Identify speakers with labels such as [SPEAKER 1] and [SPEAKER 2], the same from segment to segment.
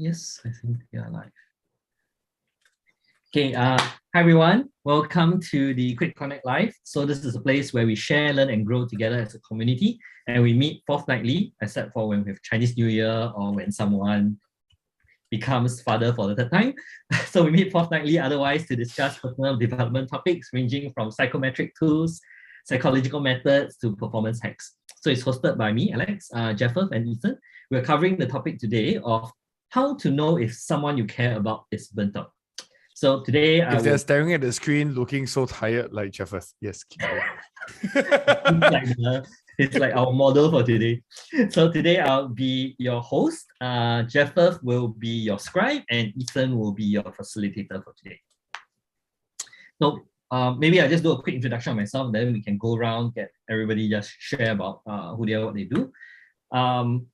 [SPEAKER 1] Yes, I think we are live. Okay, hi everyone. Welcome to the Quick Connect Live. So this is a place where we share, learn, and grow together as a community. And we meet fortnightly, except for when we have Chinese New Year or when someone becomes father for the third time. So we meet fortnightly otherwise to discuss personal development topics ranging from psychometric tools, psychological methods to performance hacks. So it's hosted by me, Alex, Jeffers, and Ethan. We're covering the topic today of how to know if someone you care about is burnt out. So today,
[SPEAKER 2] if they're staring at the screen, looking so tired, like Jeffers, yes, keep going.
[SPEAKER 1] It's like our model for today. So today I'll be your host. Jeffers will be your scribe, and Ethan will be your facilitator for today. So maybe I'll just do a quick introduction of myself, then we can go around, get everybody just share about who they are, what they do.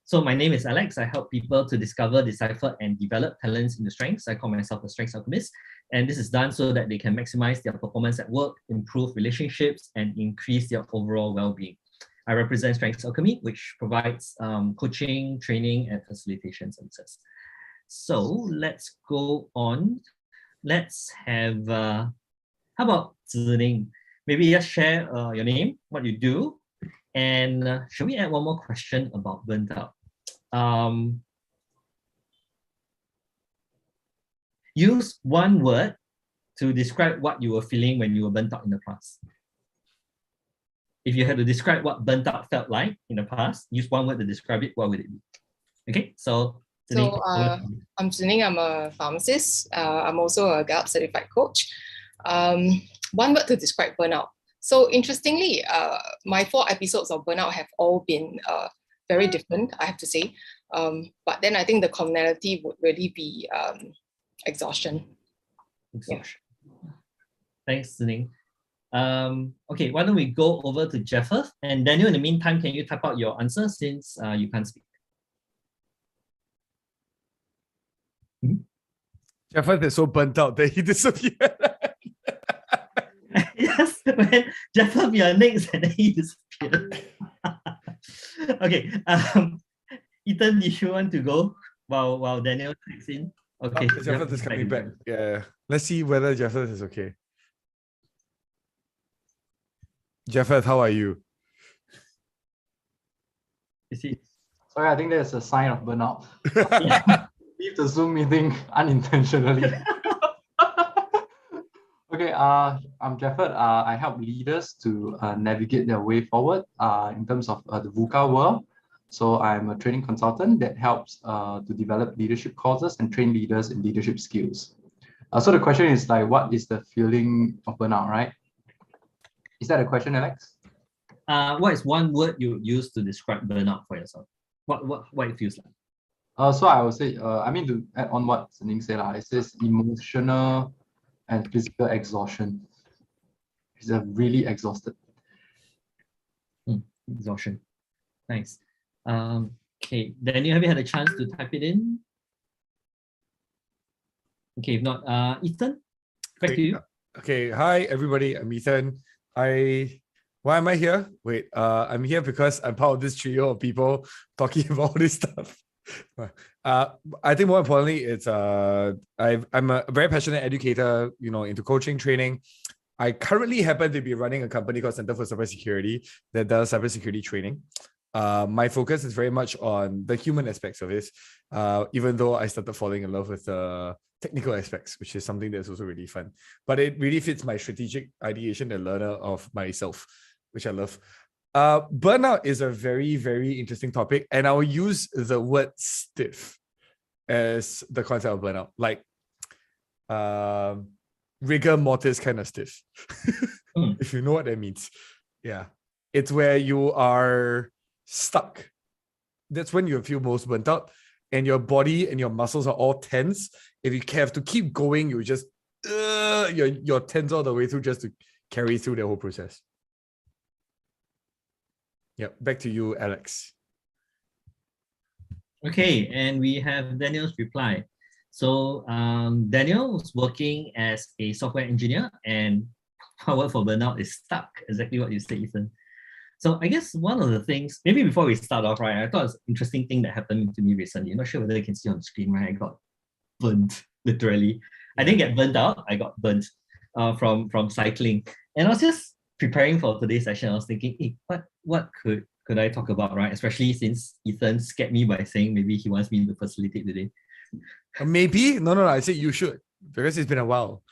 [SPEAKER 1] So my name is Alex. I help people to discover, decipher, and develop talents in the strengths. I call myself a strengths alchemist. And this is done so that they can maximize their performance at work, improve relationships, and increase their overall well-being. I represent Strengths Alchemy, which provides coaching, training, and facilitation services. So let's go on. Let's have, how about Zining? Maybe just share your name, what you do, and should we add one more question about burnt out? Use one word to describe what you were feeling when you were burnt out in the past. If you had to describe what burnt out felt like in the past, use one word to describe it, what would it be? Okay, so
[SPEAKER 3] I'm Zining, I'm a pharmacist. I'm also a Gallup certified coach. One word to describe burnout. So interestingly, my 4 episodes of burnout have all been very different, I have to say. But then I think the commonality would really be exhaustion.
[SPEAKER 1] Exhaustion. Yeah. Thanks, Zining. Okay, why don't we go over to Jeffers, and Daniel, in the meantime, can you type out your answer since you can't speak?
[SPEAKER 2] Jeffers is so burnt out that he disappeared.
[SPEAKER 1] Yes, when Jeffers, you are next, and then he disappeared. Okay, Ethan, do you want to go while Daniel takes in? Okay,
[SPEAKER 2] Jeffers is coming back. Yeah, let's see whether Jeffers is okay. Jeffers, how are you?
[SPEAKER 1] Is he?
[SPEAKER 4] Sorry, I think there's a sign of burnout. Leave the Zoom meeting unintentionally. Okay, I'm Jeffers. I help leaders to navigate their way forward in terms of the VUCA world. So I'm a training consultant that helps to develop leadership courses and train leaders in leadership skills. So the question is like, what is the feeling of burnout, right? Is that a question, Alex?
[SPEAKER 1] What is one word you would use to describe burnout for yourself? What it feels like?
[SPEAKER 4] So I would say, I mean, to add on what Zining said, it says emotional and physical exhaustion. It's really exhausted.
[SPEAKER 1] Exhaustion. Nice. Okay, Daniel, have you had a chance to type it in? Okay, if not, Ethan, back to you.
[SPEAKER 2] Okay, hi everybody, I'm Ethan. Why am I here? Wait, I'm here because I'm part of this trio of people talking about all this stuff. I think more importantly, it's I'm a very passionate educator, into coaching, training. I currently happen to be running a company called Center for Cybersecurity that does cybersecurity training. My focus is very much on the human aspects of this, even though I started falling in love with the technical aspects, which is something that's also really fun. But it really fits my strategic ideation and learner of myself, which I love. Burnout is a very, very interesting topic, and I will use the word stiff as the concept of burnout, like rigor mortis kind of stiff, if you know what that means. Yeah, it's where you are stuck. That's when you feel most burnt out, and your body and your muscles are all tense. If you have to keep going, you just you're tense all the way through just to carry through the whole process. Yep, back to you, Alex.
[SPEAKER 1] Okay, and we have Daniel's reply. So Daniel was working as a software engineer, and our word for burnout is stuck. Exactly what you said, Ethan. So I guess one of the things, maybe before we start off, right, I thought it's an interesting thing that happened to me recently. I'm not sure whether you can see on the screen, right? I got burnt, literally. I didn't get burnt out, I got burnt from cycling. And I was just preparing for today's session. I was thinking, hey, what could I talk about, right? Especially since Ethan scared me by saying maybe he wants me to facilitate today.
[SPEAKER 2] Maybe? No, I said you should, because it's been a while.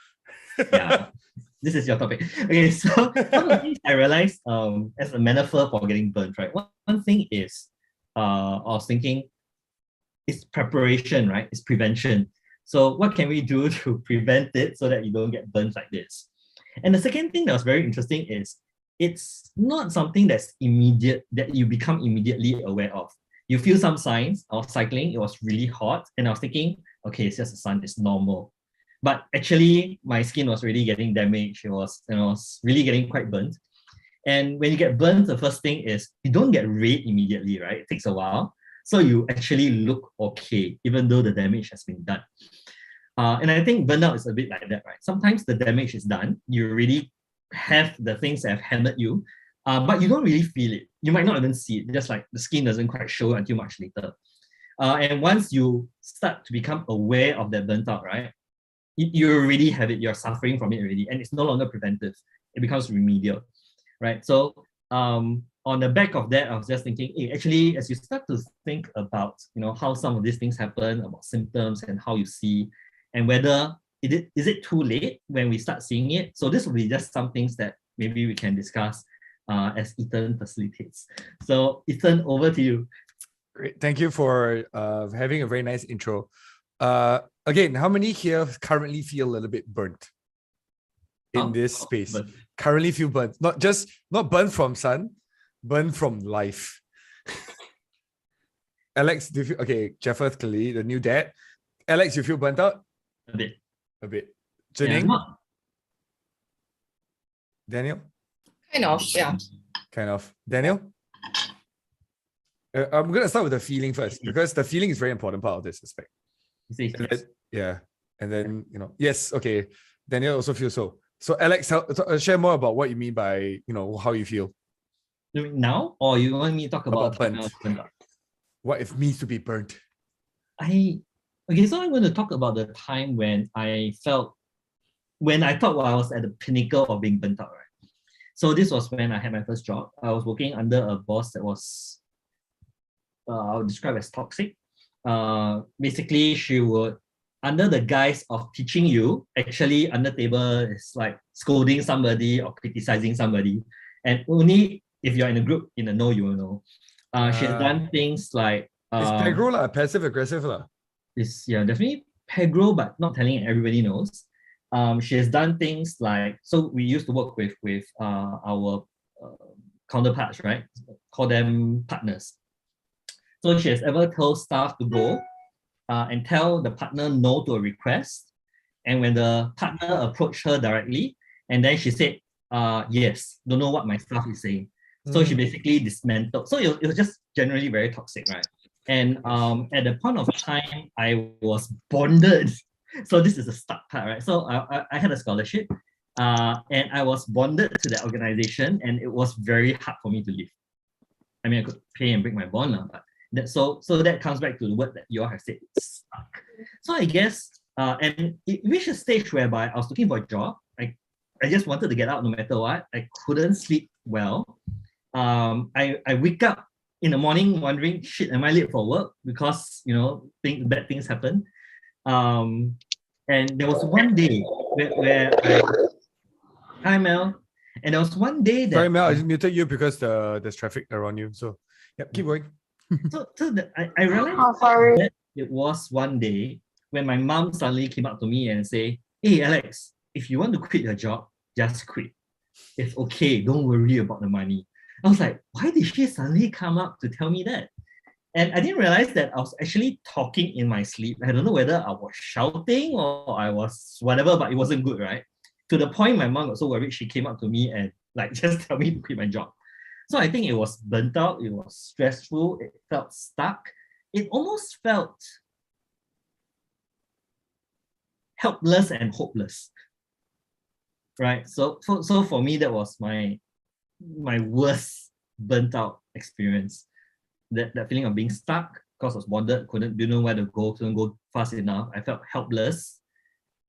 [SPEAKER 1] Yeah. This is your topic. Okay, so one of the things I realized as a metaphor for getting burnt, right? One thing is, I was thinking, it's preparation, right? It's prevention. So what can we do to prevent it so that you don't get burnt like this? And the second thing that was very interesting is, it's not something that's immediate, that you become immediately aware of. You feel some signs. I was cycling, it was really hot, and I was thinking, okay, it's just the sun, it's normal. But actually, my skin was really getting damaged. It was really getting quite burnt. And when you get burnt, the first thing is you don't get red immediately, right? It takes a while. So you actually look okay, even though the damage has been done. And I think burnout is a bit like that, right? Sometimes the damage is done. You really have the things that have hammered you, but you don't really feel it. You might not even see it, just like the skin doesn't quite show until much later. And once you start to become aware of that burnt out, right? You already have it, you're suffering from it already, and it's no longer preventive. It becomes remedial, right? So on the back of that, I was just thinking, hey, actually, as you start to think about, how some of these things happen, about symptoms and how you see, and whether is it too late when we start seeing it? So this will be just some things that maybe we can discuss as Ethan facilitates. So Ethan, over to you.
[SPEAKER 2] Great. Thank you for having a very nice intro. Again, how many here currently feel a little bit burnt in this space? Currently feel burnt. Not burnt from sun, burnt from life. Alex, do you feel okay? Jeffers, clearly the new dad. Alex, you feel burnt out? A bit. Jening?
[SPEAKER 1] Yeah,
[SPEAKER 2] Daniel?
[SPEAKER 3] Kind of, yeah.
[SPEAKER 2] Kind of. Daniel? I'm going to start with the feeling first, because the feeling is very important part of this aspect. And then, yes, okay. Daniel also feels so. So Alex, share more about what you mean by, how you feel.
[SPEAKER 1] Now, or you want me to talk about
[SPEAKER 2] burnt? What it means to be burnt?
[SPEAKER 1] Okay, so I'm going to talk about the time when I thought I was at the pinnacle of being burnt out, right? So this was when I had my first job. I was working under a boss that was, I would describe as toxic. Basically, she would, under the guise of teaching you, actually under table is like scolding somebody or criticizing somebody. And only if you're in a group, in the know, you will know. She has done things like...
[SPEAKER 2] it's pegro lah, passive aggressive lah.
[SPEAKER 1] It's definitely pegro, but not telling everybody knows. She has done things like, so we used to work with our counterparts, right? Call them partners. So she has ever told staff to go and tell the partner no to a request. And when the partner approached her directly, and then she said, yes, don't know what my staff is saying. So she basically dismantled. So it was just generally very toxic, right? And at the point of time, I was bonded. So this is the start part, right? So I had a scholarship and I was bonded to that organization, and it was very hard for me to leave. I mean, I could pay and break my bond, but so that comes back to the word that you all have said, stuck. So I guess, and it reached a stage whereby I was looking for a job. I just wanted to get out no matter what. I couldn't sleep well. I wake up in the morning wondering, shit, am I late for work? Because, bad things happen. And there was one day where hi Mel, and there was one day that...
[SPEAKER 2] Sorry Mel, I just muted you because there's traffic around you. So, yep, keep going.
[SPEAKER 1] I realized that it was one day when my mom suddenly came up to me and say, hey Alex, if you want to quit your job, just quit. It's okay, don't worry about the money. I was like, why did she suddenly come up to tell me that? And I didn't realize that I was actually talking in my sleep. I don't know whether I was shouting or I was whatever, but it wasn't good, right? To the point my mom got so worried, she came up to me and just tell me to quit my job. So I think it was burnt out, it was stressful, it felt stuck. It almost felt helpless and hopeless, right? So for me, that was my worst burnt out experience. That feeling of being stuck because I was bothered, didn't know where to go, couldn't go fast enough. I felt helpless,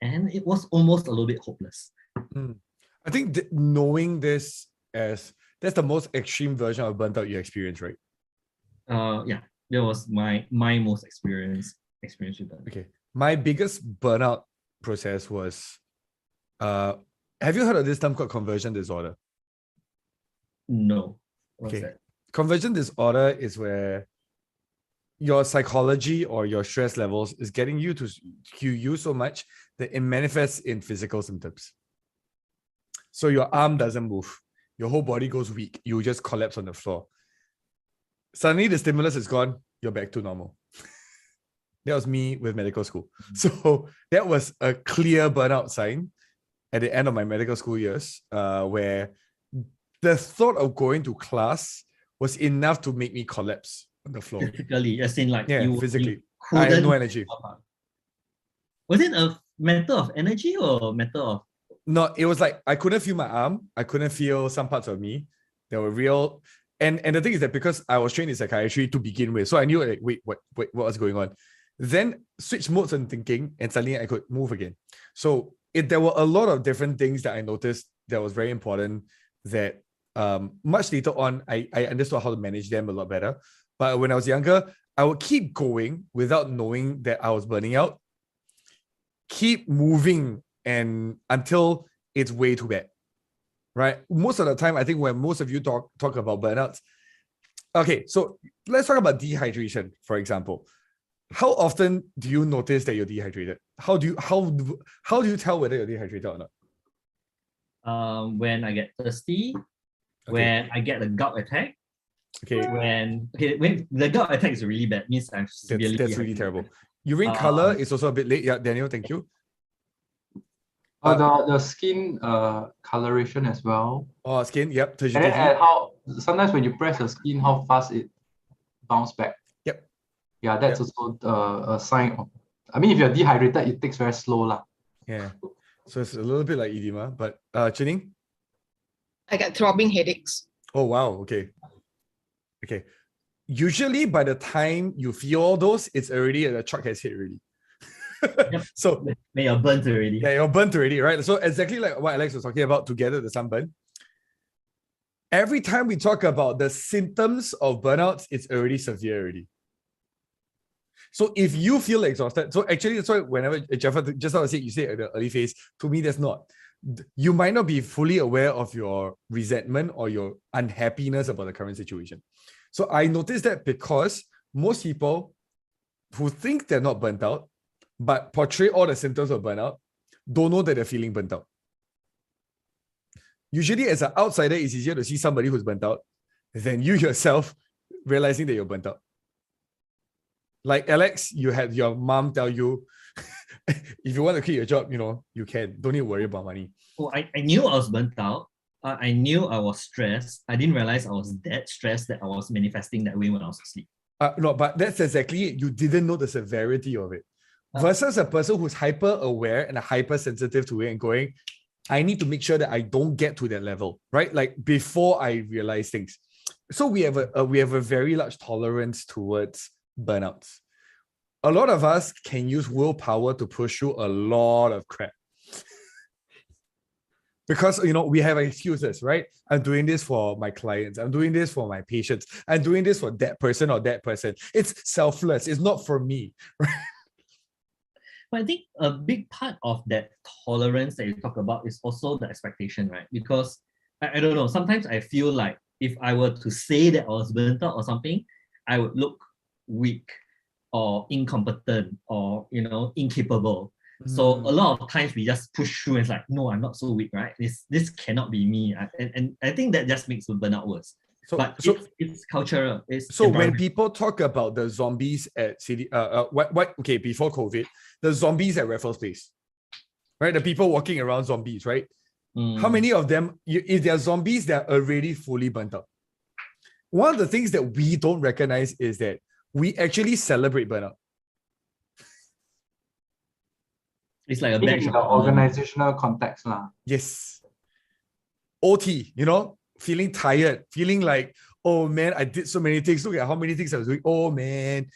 [SPEAKER 1] and it was almost a little bit hopeless.
[SPEAKER 2] I think knowing this as that's the most extreme version of burnt out you experience, right?
[SPEAKER 1] Yeah, that was my most experience with that.
[SPEAKER 2] Okay, my biggest burnout process was, have you heard of this term called conversion disorder?
[SPEAKER 1] No. What's
[SPEAKER 2] Okay.
[SPEAKER 1] that?
[SPEAKER 2] Conversion disorder is where your psychology or your stress levels is getting you to you so much that it manifests in physical symptoms. So your arm doesn't move, your whole body goes weak, you just collapse on the floor. Suddenly the stimulus is gone, you're back to normal. That was me with medical school. So that was a clear burnout sign at the end of my medical school years, where the thought of going to class was enough to make me collapse on the floor.
[SPEAKER 1] Physically, as in like
[SPEAKER 2] physically.
[SPEAKER 1] you
[SPEAKER 2] I had no
[SPEAKER 1] couldn't-
[SPEAKER 2] energy.
[SPEAKER 1] Was it a matter of energy or a matter of?
[SPEAKER 2] No, it was like I couldn't feel my arm. I couldn't feel some parts of me. They were real. And the thing is that because I was trained in psychiatry to begin with, so I knew like, wait, what was going on? Then switch modes and thinking, and suddenly I could move again. So there were a lot of different things that I noticed that was very important that much later on, I understood how to manage them a lot better. But when I was younger, I would keep going without knowing that I was burning out. Keep moving and until it's way too bad, right? Most of the time, I think when most of you talk about burnouts, okay, so let's talk about dehydration, for example. How often do you notice that you're dehydrated? How do you tell whether you're dehydrated or not?
[SPEAKER 1] When I get thirsty, when I get a gout attack.
[SPEAKER 2] Okay.
[SPEAKER 1] When the gout attack is really bad, means I'm severely
[SPEAKER 2] that's really
[SPEAKER 1] dehydrated.
[SPEAKER 2] terrible. Urine color is also a bit late. Yeah, Daniel, thank you.
[SPEAKER 4] The skin coloration as well.
[SPEAKER 2] Oh, skin, yep.
[SPEAKER 4] And then how sometimes when you press the skin, how fast it bounce back.
[SPEAKER 2] Yep.
[SPEAKER 4] Yeah, that's also a sign of. I mean, if you're dehydrated, it takes very slow lah.
[SPEAKER 2] Yeah. So it's a little bit like edema, but Chining?
[SPEAKER 3] I get throbbing headaches.
[SPEAKER 2] Oh wow, okay. Okay. Usually by the time you feel all those, it's already the truck has hit already.
[SPEAKER 1] Yep.
[SPEAKER 2] So
[SPEAKER 1] when you're burnt already.
[SPEAKER 2] yeah, you're burnt already, right? So exactly like what Alex was talking about together, the sunburn. Every time we talk about the symptoms of burnouts, it's already severe already. So if you feel exhausted, so actually that's why whenever Jeff, just how I said, you say at the early phase, to me that's not. You might not be fully aware of your resentment or your unhappiness about the current situation. So I noticed that because most people who think they're not burnt out, but portray all the symptoms of burnout, don't know that they're feeling burnt out. Usually as an outsider, it's easier to see somebody who's burnt out than you yourself realizing that you're burnt out. Like Alex, you had your mom tell you, if you want to quit your job, you can. Don't need to worry about money.
[SPEAKER 1] Oh, I knew I was burnt out. I knew I was stressed. I didn't realize I was that stressed that I was manifesting that way when I was asleep.
[SPEAKER 2] No, but that's exactly it. You didn't know the severity of it. Versus a person who's hyper aware and hypersensitive to it and going, I need to make sure that I don't get to that level, right? Like before I realize things. So we have a very large tolerance towards burnouts. A lot of us can use willpower to push through a lot of crap. Because, we have excuses, right? I'm doing this for my clients. I'm doing this for my patients. I'm doing this for that person or that person. It's selfless. It's not for me, right?
[SPEAKER 1] But I think a big part of that tolerance that you talk about is also the expectation, right? Because I don't know, sometimes I feel like if I were to say that I was burnt out or something, I would look weak or incompetent or, incapable. So a lot of times we just push through and it's like, no, I'm not so weak, right? This cannot be me. And I think that just makes the burnout worse. But it's cultural.
[SPEAKER 2] So when people talk about the zombies at before COVID, the zombies at Raffles Place, right? The people walking around zombies, right? How many of them, if they're zombies, they're already fully burnt out? One of the things that we don't recognize is that we actually celebrate burnout.
[SPEAKER 1] It's like a badge
[SPEAKER 4] in the organizational context lah.
[SPEAKER 2] Yes. OT, feeling tired, feeling like, oh man, I did so many things. Look at how many things I was doing. Oh man.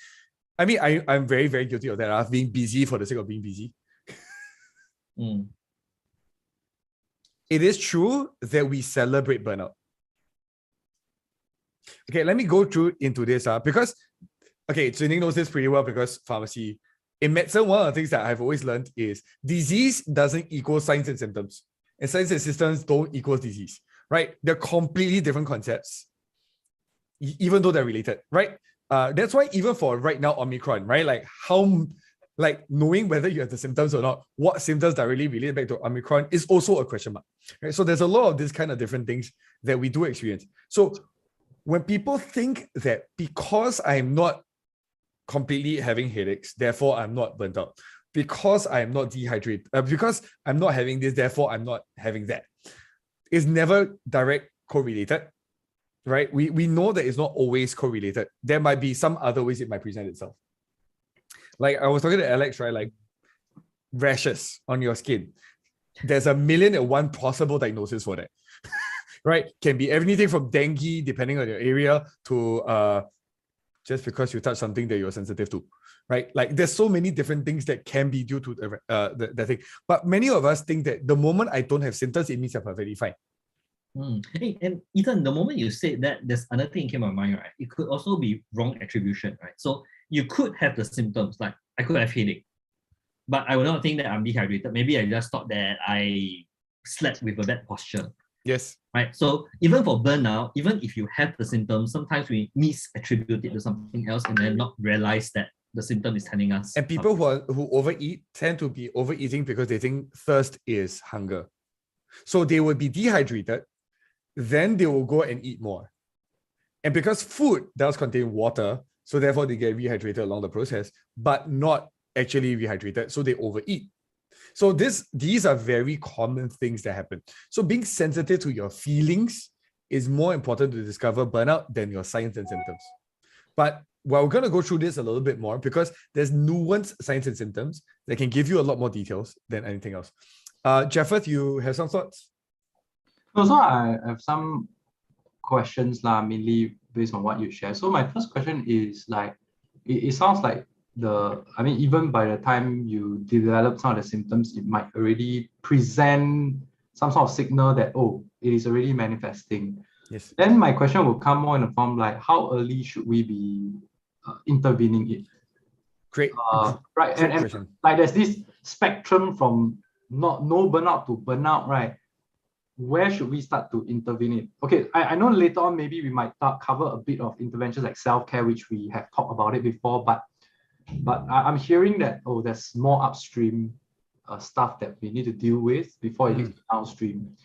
[SPEAKER 2] I mean, I'm very, very guilty of that. I've been busy for the sake of being busy. It is true that we celebrate burnout. Okay, let me go through into this because, okay, Zhining knows this pretty well because pharmacy. In medicine, one of the things that I've always learned is disease doesn't equal signs and symptoms. And signs and symptoms don't equal disease, right? They're completely different concepts, even though they're related, right? That's why even for right now, Omicron, right? Like knowing whether you have the symptoms or not, what symptoms directly relate back to Omicron is also a question mark, right? So there's a lot of this kind of different things that we do experience. So when people think that because I'm not completely having headaches, therefore I'm not burnt out, because I'm not dehydrated, because I'm not having this, therefore I'm not having that, it's never direct correlated, right? We know that it's not always correlated. There might be some other ways it might present itself. Like I was talking to Alex, right? Like rashes on your skin. There's 1,000,001 possible diagnosis for that, right? Can be anything from dengue, depending on your area, to just because you touch something that you're sensitive to, right? Like there's so many different things that can be due to the thing. But many of us think that the moment I don't have symptoms, it means I'm perfectly fine.
[SPEAKER 1] Hey, and Ethan, the moment you said that, there's another thing came to my mind, right? It could also be wrong attribution, right? So you could have the symptoms, like I could have headache, but I would not think that I'm dehydrated. Maybe I just thought that I slept with a bad posture.
[SPEAKER 2] Yes.
[SPEAKER 1] Right. So even for burnout, even if you have the symptoms, sometimes we misattribute it to something else and then not realize that the symptom is telling us.
[SPEAKER 2] And people who overeat tend to be overeating because they think thirst is hunger. So they will be dehydrated, then they will go and eat more. And because food does contain water, so therefore they get rehydrated along the process, but not actually rehydrated, so they overeat. So these are very common things that happen. So being sensitive to your feelings is more important to discover burnout than your signs and symptoms. But we're going to go through this a little bit more because there's nuanced signs and symptoms that can give you a lot more details than anything else. Jeffeth, you have some thoughts?
[SPEAKER 4] So I have some questions, mainly based on what you share. So my first question is like, it sounds like even by the time you develop some of the symptoms, it might already present some sort of signal that, oh, it is already manifesting.
[SPEAKER 2] Yes.
[SPEAKER 4] Then my question will come more in the form like, how early should we be intervening it?
[SPEAKER 2] Great.
[SPEAKER 4] Right. And like there's this spectrum from no burnout to burnout, right? Where should we start to intervene it? Okay, I know later on maybe we might cover a bit of interventions like self-care, which we have talked about it before, but I'm hearing that, oh, there's more upstream stuff that we need to deal with before it gets downstream.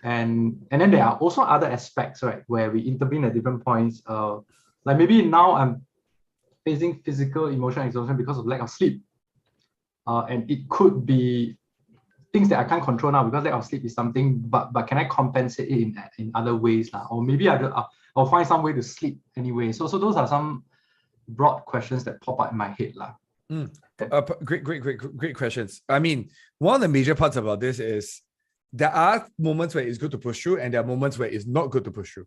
[SPEAKER 4] And then there are also other aspects, right, where we intervene at different points. Like maybe now I'm facing physical, emotional exhaustion because of lack of sleep. And it could be things that I can't control now because lack of sleep is something, but can I compensate it in other ways? Or maybe I'll find some way to sleep anyway. So those are some broad questions that pop up in my head.
[SPEAKER 2] Great questions. I mean, one of the major parts about this is there are moments where it's good to push through and there are moments where it's not good to push through.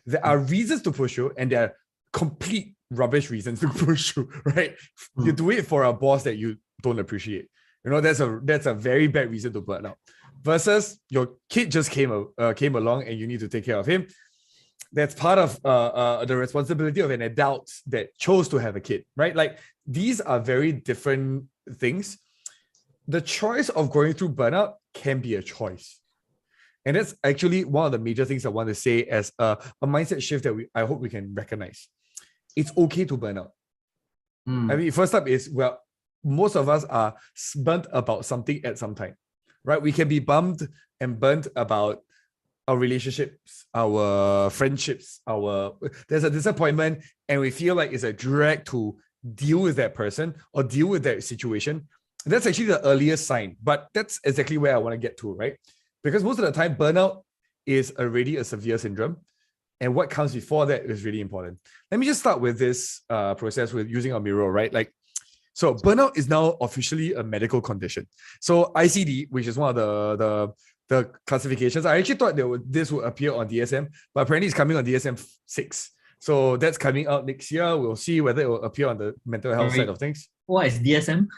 [SPEAKER 2] There are reasons to push through and there are complete rubbish reasons to push through, right? You do it for a boss that you don't appreciate. You know, that's a very bad reason to burn out. Versus your kid just came along and you need to take care of him. That's part of the responsibility of an adult that chose to have a kid, right? Like these are very different things. The choice of going through burnout can be a choice. And that's actually one of the major things I want to say as a mindset shift that I hope we can recognize. It's okay to burn out. I mean, first up is, well, most of us are burnt about something at some time, right? We can be bummed and burnt about our relationships, our friendships, there's a disappointment and we feel like it's a drag to deal with that person or deal with that situation. That's actually the earliest sign, but that's exactly where I want to get to, right? Because most of the time, burnout is already a severe syndrome. And what comes before that is really important. Let me just start with this process with using our mirror, right? So burnout is now officially a medical condition. So ICD, which is one of the the classifications. I actually thought this would appear on DSM, but apparently it's coming on DSM-6. So that's coming out next year. We'll see whether it will appear on the mental health side of things.
[SPEAKER 1] What is DSM?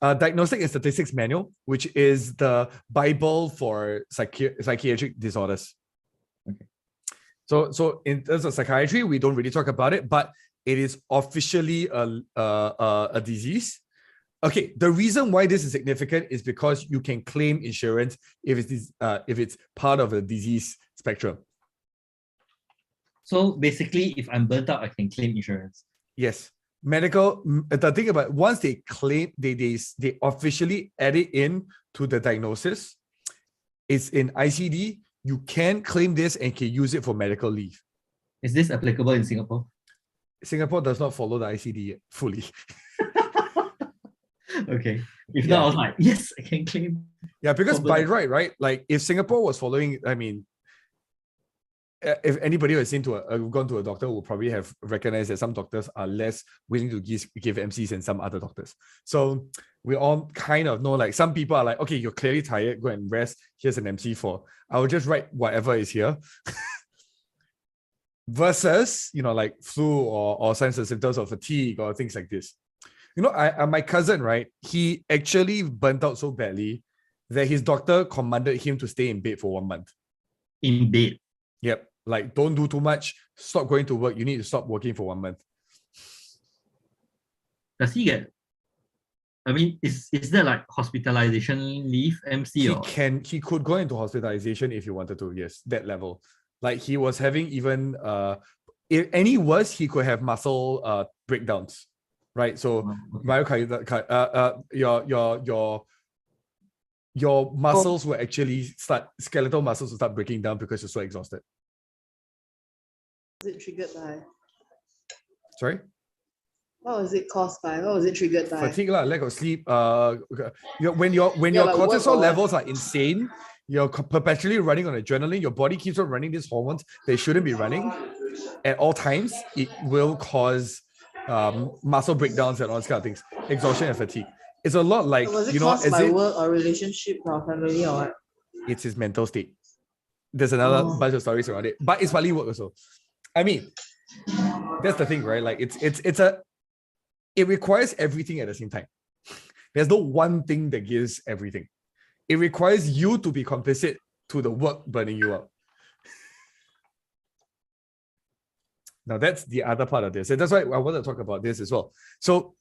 [SPEAKER 2] Diagnostic and Statistics Manual, which is the Bible for psychiatric disorders.
[SPEAKER 1] Okay.
[SPEAKER 2] So in terms of psychiatry, we don't really talk about it, but it is officially a disease. Okay, the reason why this is significant is because you can claim insurance if it's part of the disease spectrum.
[SPEAKER 1] So basically, if I'm burnt out, I can claim insurance.
[SPEAKER 2] Yes. The thing about once they claim, they officially add it in to the diagnosis, it's in ICD, you can claim this and can use it for medical leave.
[SPEAKER 1] Is this applicable in Singapore?
[SPEAKER 2] Singapore does not follow the ICD yet, fully.
[SPEAKER 1] Okay. If not, I was like, yes, I can claim.
[SPEAKER 2] Yeah, because by right? Like if Singapore was following, I mean, if anybody who has gone to a doctor will probably have recognized that some doctors are less willing to give MCs than some other doctors. So we all kind of know, like some people are like, okay, you're clearly tired, go and rest. Here's an MC I will just write whatever is here. Versus, like flu or signs and symptoms of fatigue or things like this. My cousin, right? He actually burnt out so badly that his doctor commanded him to stay in bed for 1 month.
[SPEAKER 1] In bed?
[SPEAKER 2] Yep. Like, don't do too much. Stop going to work. You need to stop working for 1 month.
[SPEAKER 1] Does he get? I mean, is there like hospitalization leave, MC?
[SPEAKER 2] He could go into hospitalization if he wanted to. Yes, that level. Like he was having even if any worse, he could have muscle breakdowns, right? So your muscles will actually skeletal muscles will start breaking down because you're so exhausted.
[SPEAKER 5] Was it triggered by?
[SPEAKER 2] Sorry?
[SPEAKER 5] What was it caused by? What was it triggered by?
[SPEAKER 2] Fatigue, lack of sleep. When your cortisol levels are insane, you're perpetually running on adrenaline. Your body keeps on running these hormones they shouldn't be running at all times. It will cause muscle breakdowns and all these kind of things, exhaustion and fatigue. It's a lot like,
[SPEAKER 5] so was it caused by work or relationship or family or what?
[SPEAKER 2] It's his mental state. There's another bunch of stories around it, but it's partly work also. I mean, that's the thing, right? Like it requires everything at the same time. There's no one thing that gives everything. It requires you to be complicit to the work burning you out. Now that's the other part of this. And that's why I want to talk about this as well. So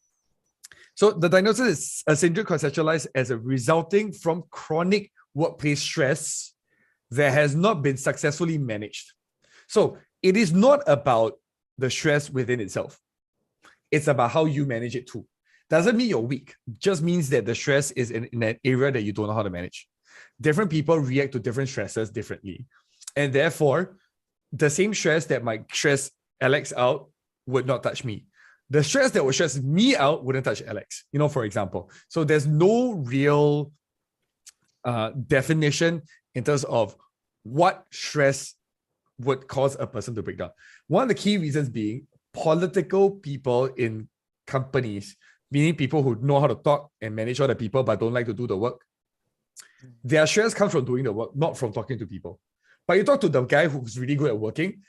[SPEAKER 2] the diagnosis is a syndrome conceptualized as a resulting from chronic workplace stress that has not been successfully managed. So it is not about the stress within itself. It's about how you manage it too. Doesn't mean you're weak. Just means that the stress is in an area that you don't know how to manage. Different people react to different stresses differently. And therefore, the same stress that might stress Alex out would not touch me. The stress that would stress me out wouldn't touch Alex, for example. So there's no real definition in terms of what stress would cause a person to break down. One of the key reasons being political people in companies, meaning people who know how to talk and manage other people but don't like to do the work. Their stress comes from doing the work, not from talking to people. But you talk to the guy who's really good at working,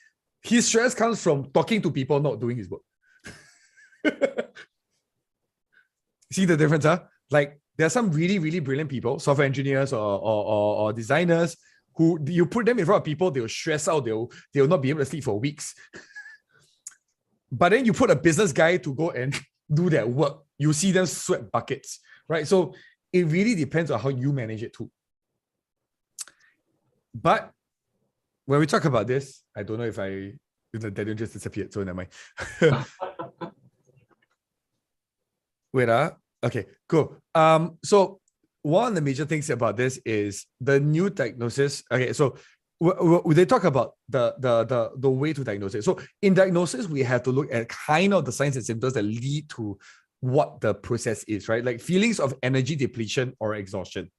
[SPEAKER 2] his stress comes from talking to people, not doing his work. See the difference, huh? Like there are some really, really brilliant people, software engineers or designers, who you put them in front of people, they'll stress out, they'll not be able to sleep for weeks. But then you put a business guy to go and do their work, you see them sweat buckets, right? So it really depends on how you manage it too. But when we talk about this, I don't know if the dead just disappeared, so never mind. Wait, okay, cool. So one of the major things about this is the new diagnosis. Okay, so they talk about the way to diagnose it. So in diagnosis, we have to look at kind of the signs and symptoms that lead to what the process is, right? Like feelings of energy depletion or exhaustion.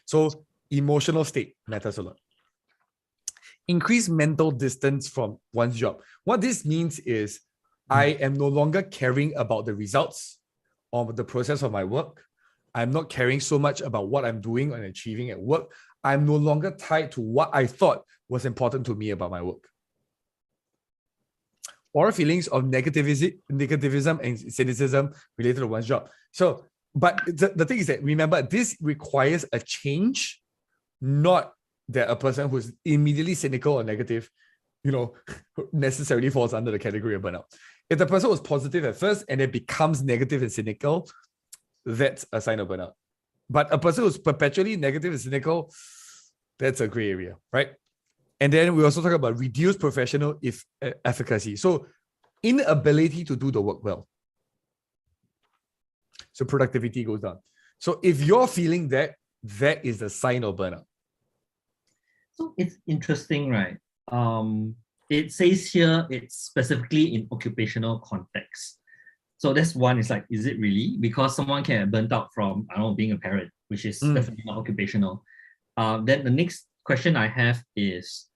[SPEAKER 2] So emotional state matters a lot. Increased mental distance from one's job. What this means is I am no longer caring about the results of the process of my work. I'm not caring so much about what I'm doing and achieving at work. I'm no longer tied to what I thought was important to me about my work. Or feelings of negativism and cynicism related to one's job. So, but the thing is that, remember, this requires a change, not that a person who's immediately cynical or negative, necessarily falls under the category of burnout. If the person was positive at first and then becomes negative and cynical, that's a sign of burnout. But a person who's perpetually negative and cynical, that's a gray area, right? And then we also talk about reduced professional efficacy. So inability to do the work well. So productivity goes down. So if you're feeling that, that is a sign of burnout.
[SPEAKER 1] So it's interesting, right? It says here it's specifically in occupational context. So that's one, is like, is it really? Because someone can have burnt out from, I don't know, being a parent, which is definitely not occupational. Then the next question I have is,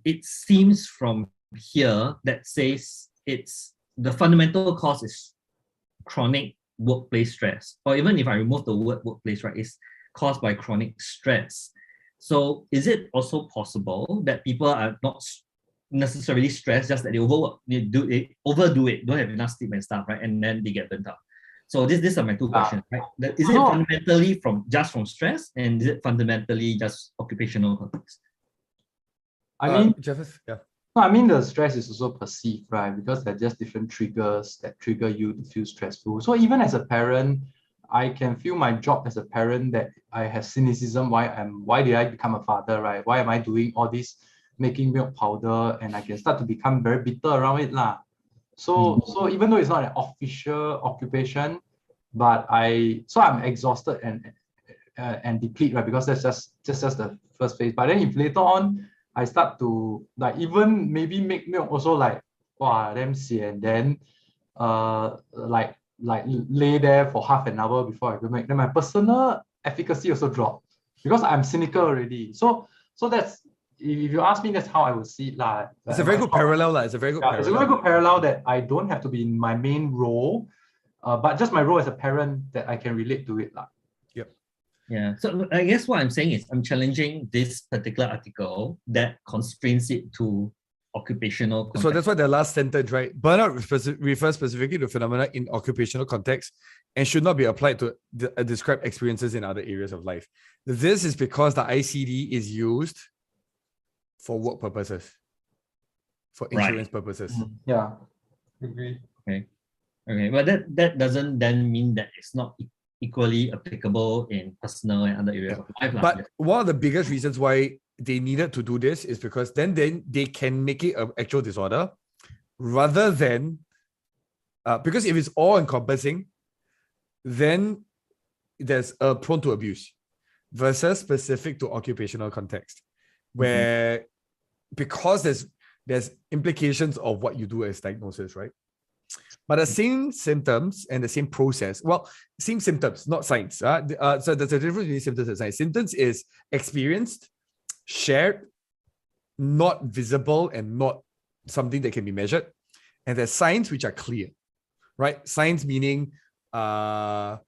[SPEAKER 1] it seems from here that says it's the fundamental cause is chronic workplace stress, or even if I remove the word workplace, right, it's caused by chronic stress. So is it also possible that people are not necessarily stressed, just that they overwork, they overdo it, don't have enough sleep and stuff, right, and then they get burnt out? So these are my two questions, right? Is it fundamentally from stress, and is it fundamentally just occupational context?
[SPEAKER 4] I mean,
[SPEAKER 2] Jeffers, yeah.
[SPEAKER 4] No, I mean, the stress is also perceived, right? Because they're just different triggers that trigger you to feel stressful. So even as a parent, I can feel my job as a parent that I have cynicism. Why did I become a father, right? Why am I doing all this, making milk powder? And I can start to become very bitter around it, lah. So even though it's not an official occupation, but I'm exhausted and deplete, right? Because that's just the first phase. But then if later on I start to like even maybe make milk also like, wow, damn sian, then like lay there for half an hour before I go make, then my personal efficacy also drop because I'm cynical already. So that's, if you ask me, that's how I would see it, lah.
[SPEAKER 2] It's a very good parallel, It's a very good parallel.
[SPEAKER 4] It's a very good parallel that I don't have to be in my main role, but just my role as a parent that I can relate to it, lah.
[SPEAKER 1] Yeah, so I guess what I'm saying is I'm challenging this particular article that constrains it to occupational context.
[SPEAKER 2] So that's why the last sentence, right? Burnout refers specifically to phenomena in occupational context and should not be applied to describe experiences in other areas of life. This is because the ICD is used for work purposes, for insurance purposes.
[SPEAKER 4] Yeah, agree.
[SPEAKER 1] Okay, but that doesn't then mean that it's not equally applicable in personal and other areas of life.
[SPEAKER 2] But one of the biggest reasons why they needed to do this is because then they can make it an actual disorder rather than, because if it's all encompassing, then there's prone to abuse versus specific to occupational context, where because there's implications of what you do as diagnosis, right? But the same symptoms and the same process, same symptoms, not signs. So there's a difference between symptoms and signs. Symptoms is experienced, shared, not visible, and not something that can be measured. And there's signs which are clear, right? Signs meaning like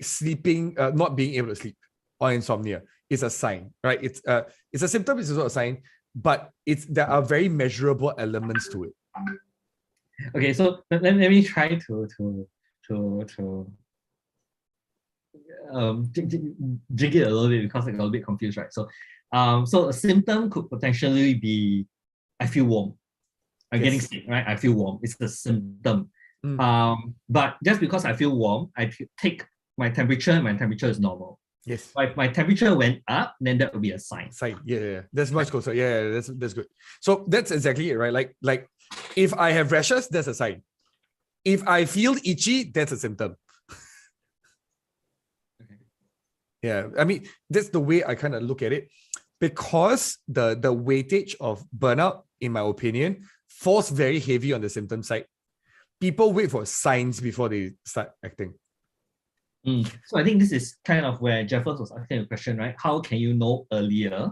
[SPEAKER 2] sleeping, not being able to sleep, or insomnia is a sign, right? It's a symptom, it's also a sign, but there are very measurable elements to it.
[SPEAKER 1] Okay, so let me try to jig it a little bit because I got a bit confused, right? So a symptom could potentially be I feel warm. I'm getting sick, right? I feel warm. It's a symptom. But just because I feel warm, I take my temperature and my temperature is normal.
[SPEAKER 2] Yes.
[SPEAKER 1] If my temperature went up, then that would be a sign.
[SPEAKER 2] Yeah. That's much closer. Yeah, that's good. So that's exactly it, right? Like if I have rashes, that's a sign. If I feel itchy, that's a symptom. Yeah, I mean, that's the way I kind of look at it, because the weightage of burnout, in my opinion, falls very heavy on the symptom side. People wait for signs before they start acting.
[SPEAKER 1] So I think this is kind of where Jeffers was asking a question, right? How can you know earlier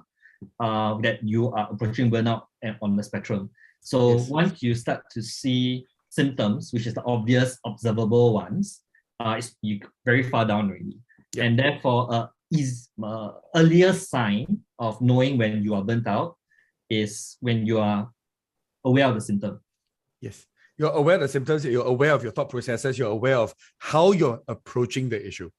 [SPEAKER 1] that you are approaching burnout on the spectrum? So once you start to see symptoms, which is the obvious observable ones, you're very far down already. And therefore, earlier sign of knowing when you are burnt out is when you are aware of the symptom.
[SPEAKER 2] Yes. You're aware of the symptoms, you're aware of your thought processes, you're aware of how you're approaching the issue.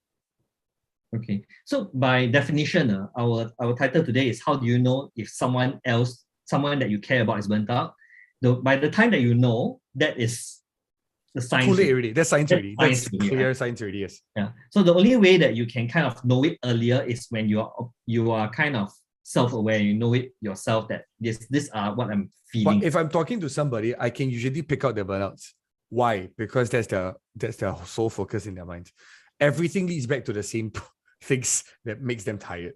[SPEAKER 1] Okay. So by definition, our title today is how do you know if someone that you care about is burnt out? By the time that you know, that is the sign.
[SPEAKER 2] Too late already. That's science already. That's
[SPEAKER 1] already,
[SPEAKER 2] clear
[SPEAKER 1] right?
[SPEAKER 2] science already, yes.
[SPEAKER 1] Yeah. So the only way that you can kind of know it earlier is when you are kind of self-aware. You know it yourself that these are what I'm feeling.
[SPEAKER 2] But if I'm talking to somebody, I can usually pick out their burnouts. Why? Because that's their sole focus in their minds. Everything leads back to the same things that makes them tired.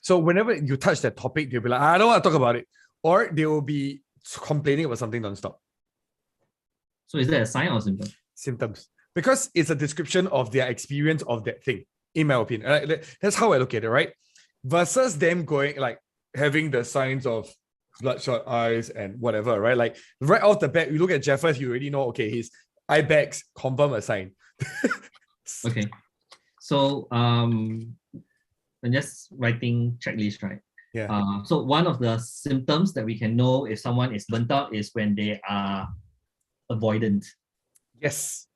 [SPEAKER 2] So whenever you touch that topic, they'll be like, I don't want to talk about it. Or they will be complaining about something non-stop.
[SPEAKER 1] So is that a sign or symptom?
[SPEAKER 2] Symptoms. Because it's a description of their experience of that thing, in my opinion. That's how I look at it, right? Versus them going, like, having the signs of bloodshot eyes and whatever, right? Like, right off the bat, you look at Jeffers, you already know, okay, his eye bags confirm a sign.
[SPEAKER 1] Okay. So, I'm just writing checklist, right?
[SPEAKER 2] Yeah.
[SPEAKER 1] So one of the symptoms that we can know if someone is burnt out is when they are avoidant.
[SPEAKER 2] Yes.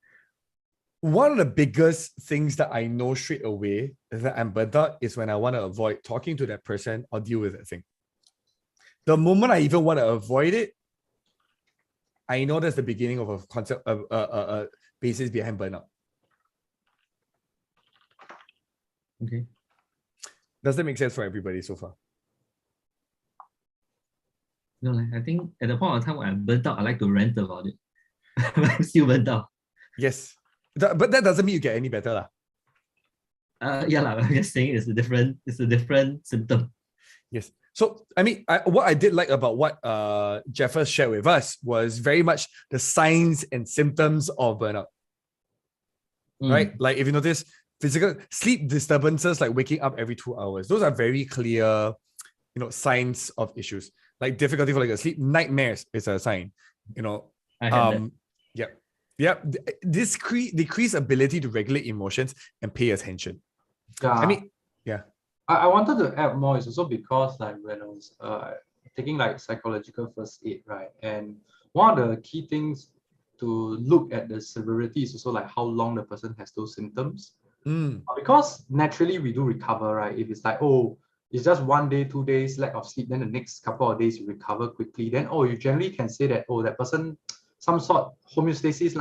[SPEAKER 2] One of the biggest things that I know straight away that I'm burnt out is when I want to avoid talking to that person or deal with that thing. The moment I even want to avoid it, I know that's the beginning of a concept of a basis behind burnout.
[SPEAKER 1] Okay.
[SPEAKER 2] Does that make sense for everybody so far?
[SPEAKER 1] No, I think at the point of time when I'm burnt out, I like to rant about it. I'm still burnt out.
[SPEAKER 2] Yes. But that doesn't mean you get any better.
[SPEAKER 1] Yeah, I'm just saying it's a different symptom.
[SPEAKER 2] Yes. So, I mean, what I did like about what Jeffers shared with us was very much the signs and symptoms of burnout. Right? Like, if you notice, physical sleep disturbances, like waking up every 2 hours, those are very clear, signs of issues. Like difficulty for like a sleep, nightmares is a sign.
[SPEAKER 1] I had that.
[SPEAKER 2] Yep. This decreased ability to regulate emotions and pay attention.
[SPEAKER 4] Yeah.
[SPEAKER 2] I mean, yeah.
[SPEAKER 4] I wanted to add more is also because like when I was taking like psychological first aid, right? And one of the key things to look at the severity is also like how long the person has those symptoms. Because naturally we do recover, right? If it's like, oh, it's just 1 day, 2 days lack of sleep, then the next couple of days you recover quickly, then you generally can say that, that person, some sort homeostasis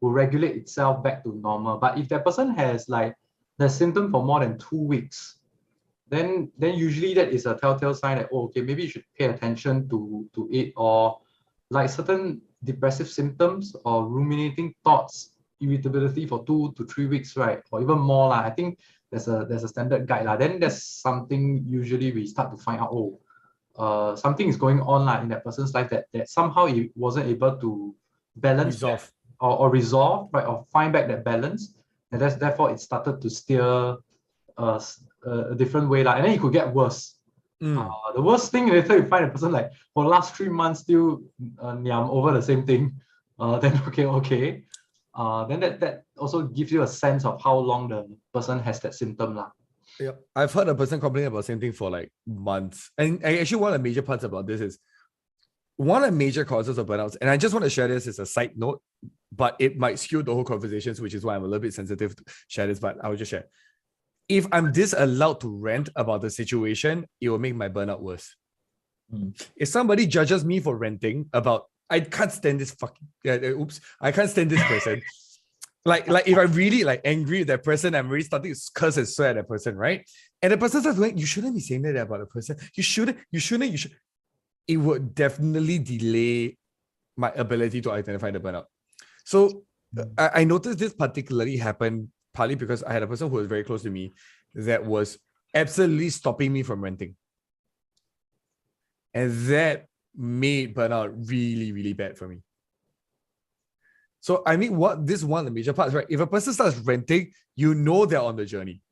[SPEAKER 4] will regulate itself back to normal. But if that person has like the symptom for more than 2 weeks, then usually that is a telltale sign that, okay, maybe you should pay attention to it, or like certain depressive symptoms or ruminating thoughts, irritability for 2 to 3 weeks, right? Or even more. I think there's a standard guide. Then there's something usually we start to find out, something is going on in that person's life that somehow he wasn't able to balance
[SPEAKER 2] Resolve.
[SPEAKER 4] or resolve, right? Or find back that balance. And therefore it started to steer a different way. And then it could get worse. The worst thing later you find a person like for the last 3 months still over the same thing. Then okay. Then that also gives you a sense of how long the person has that symptom.
[SPEAKER 2] Yeah, I've heard a person complaining about the same thing for like months. And actually one of the major parts about this is one of the major causes of burnouts, and I just want to share this as a side note, but it might skew the whole conversations, which is why I'm a little bit sensitive to share this, but I will just share. If I'm disallowed to rant about the situation, it will make my burnout worse. If somebody judges me for ranting about, I can't stand this I can't stand this person. like if I'm really like angry at that person, I'm really starting to curse and swear at that person, right? And the person starts going, you shouldn't be saying that about a person. You should. It would definitely delay my ability to identify the burnout. So I noticed this particularly happened partly because I had a person who was very close to me that was absolutely stopping me from ranting. And that made burnout really, really bad for me. So I mean, this is one of the major parts, right? If a person starts ranting, you know they're on the journey.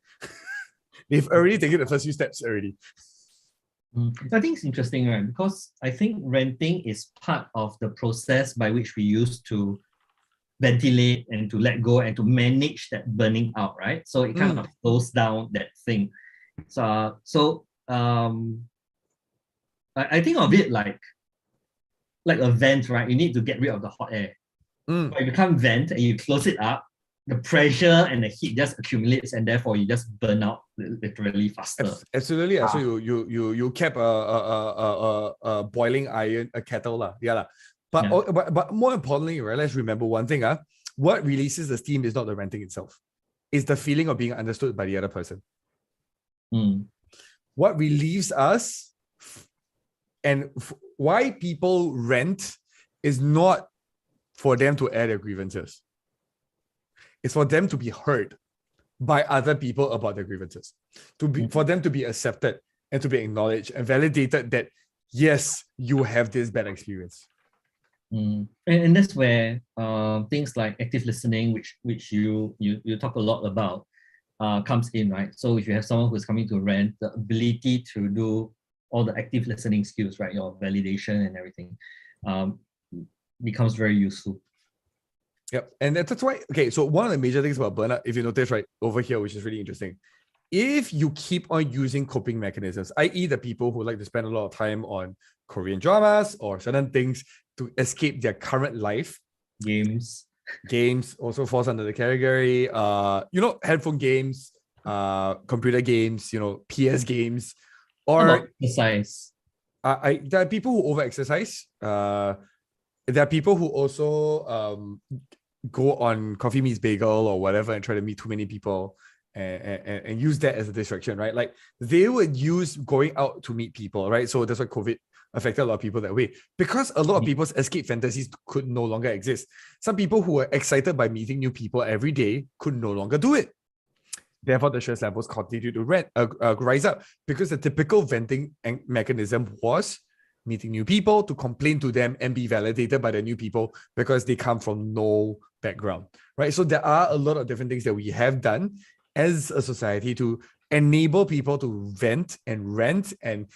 [SPEAKER 2] They've already taken the first few steps already.
[SPEAKER 1] I think it's interesting, right? Because I think ranting is part of the process by which we use to ventilate and to let go and to manage that burning out, right? So it kind of slows down that thing. I think of it like a vent, right? You need to get rid of the hot air. But if you can't vent and you close it up, the pressure and the heat just accumulates, and therefore you just burn out literally faster.
[SPEAKER 2] Absolutely. So you kept a boiling iron, a kettle lah. Yeah. But more importantly, right, let's remember one thing. What releases the steam is not the ranting itself. It's the feeling of being understood by the other person. What relieves us and why people rant is not for them to air their grievances. It's for them to be heard by other people about their grievances, for them to be accepted and to be acknowledged and validated that, yes, you have this bad experience.
[SPEAKER 1] And that's where things like active listening, which you talk a lot about, comes in, right? So if you have someone who's coming to rant, the ability to do all the active listening skills, right, your validation and everything, becomes very useful.
[SPEAKER 2] Yep. And that's why, okay, so one of the major things about burnout, if you notice right over here, which is really interesting, if you keep on using coping mechanisms, i.e. the people who like to spend a lot of time on Korean dramas or certain things to escape their current life.
[SPEAKER 1] Games
[SPEAKER 2] also falls under the category, handphone games, computer games, PS games, or
[SPEAKER 1] exercise.
[SPEAKER 2] There are people who over-exercise. There are people who also go on Coffee Meets Bagel or whatever and try to meet too many people and use that as a distraction, right? Like they would use going out to meet people, right? So that's why COVID affected a lot of people that way, because a lot of people's escape fantasies could no longer exist. Some people who were excited by meeting new people every day could no longer do it. Therefore, the stress levels continue to rise up, because the typical venting mechanism was meeting new people to complain to them and be validated by the new people because they come from no background, right? So there are a lot of different things that we have done as a society to enable people to vent and rant and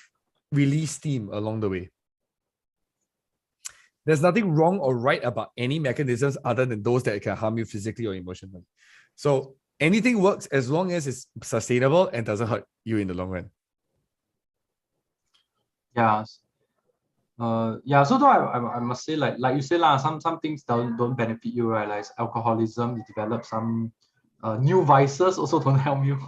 [SPEAKER 2] release steam along the way. There's nothing wrong or right about any mechanisms other than those that can harm you physically or emotionally. So anything works as long as it's sustainable and doesn't hurt you in the long run.
[SPEAKER 4] Yeah. So though I must say, like you say, some things don't benefit you, right? Like alcoholism, you develop some new vices also don't help you.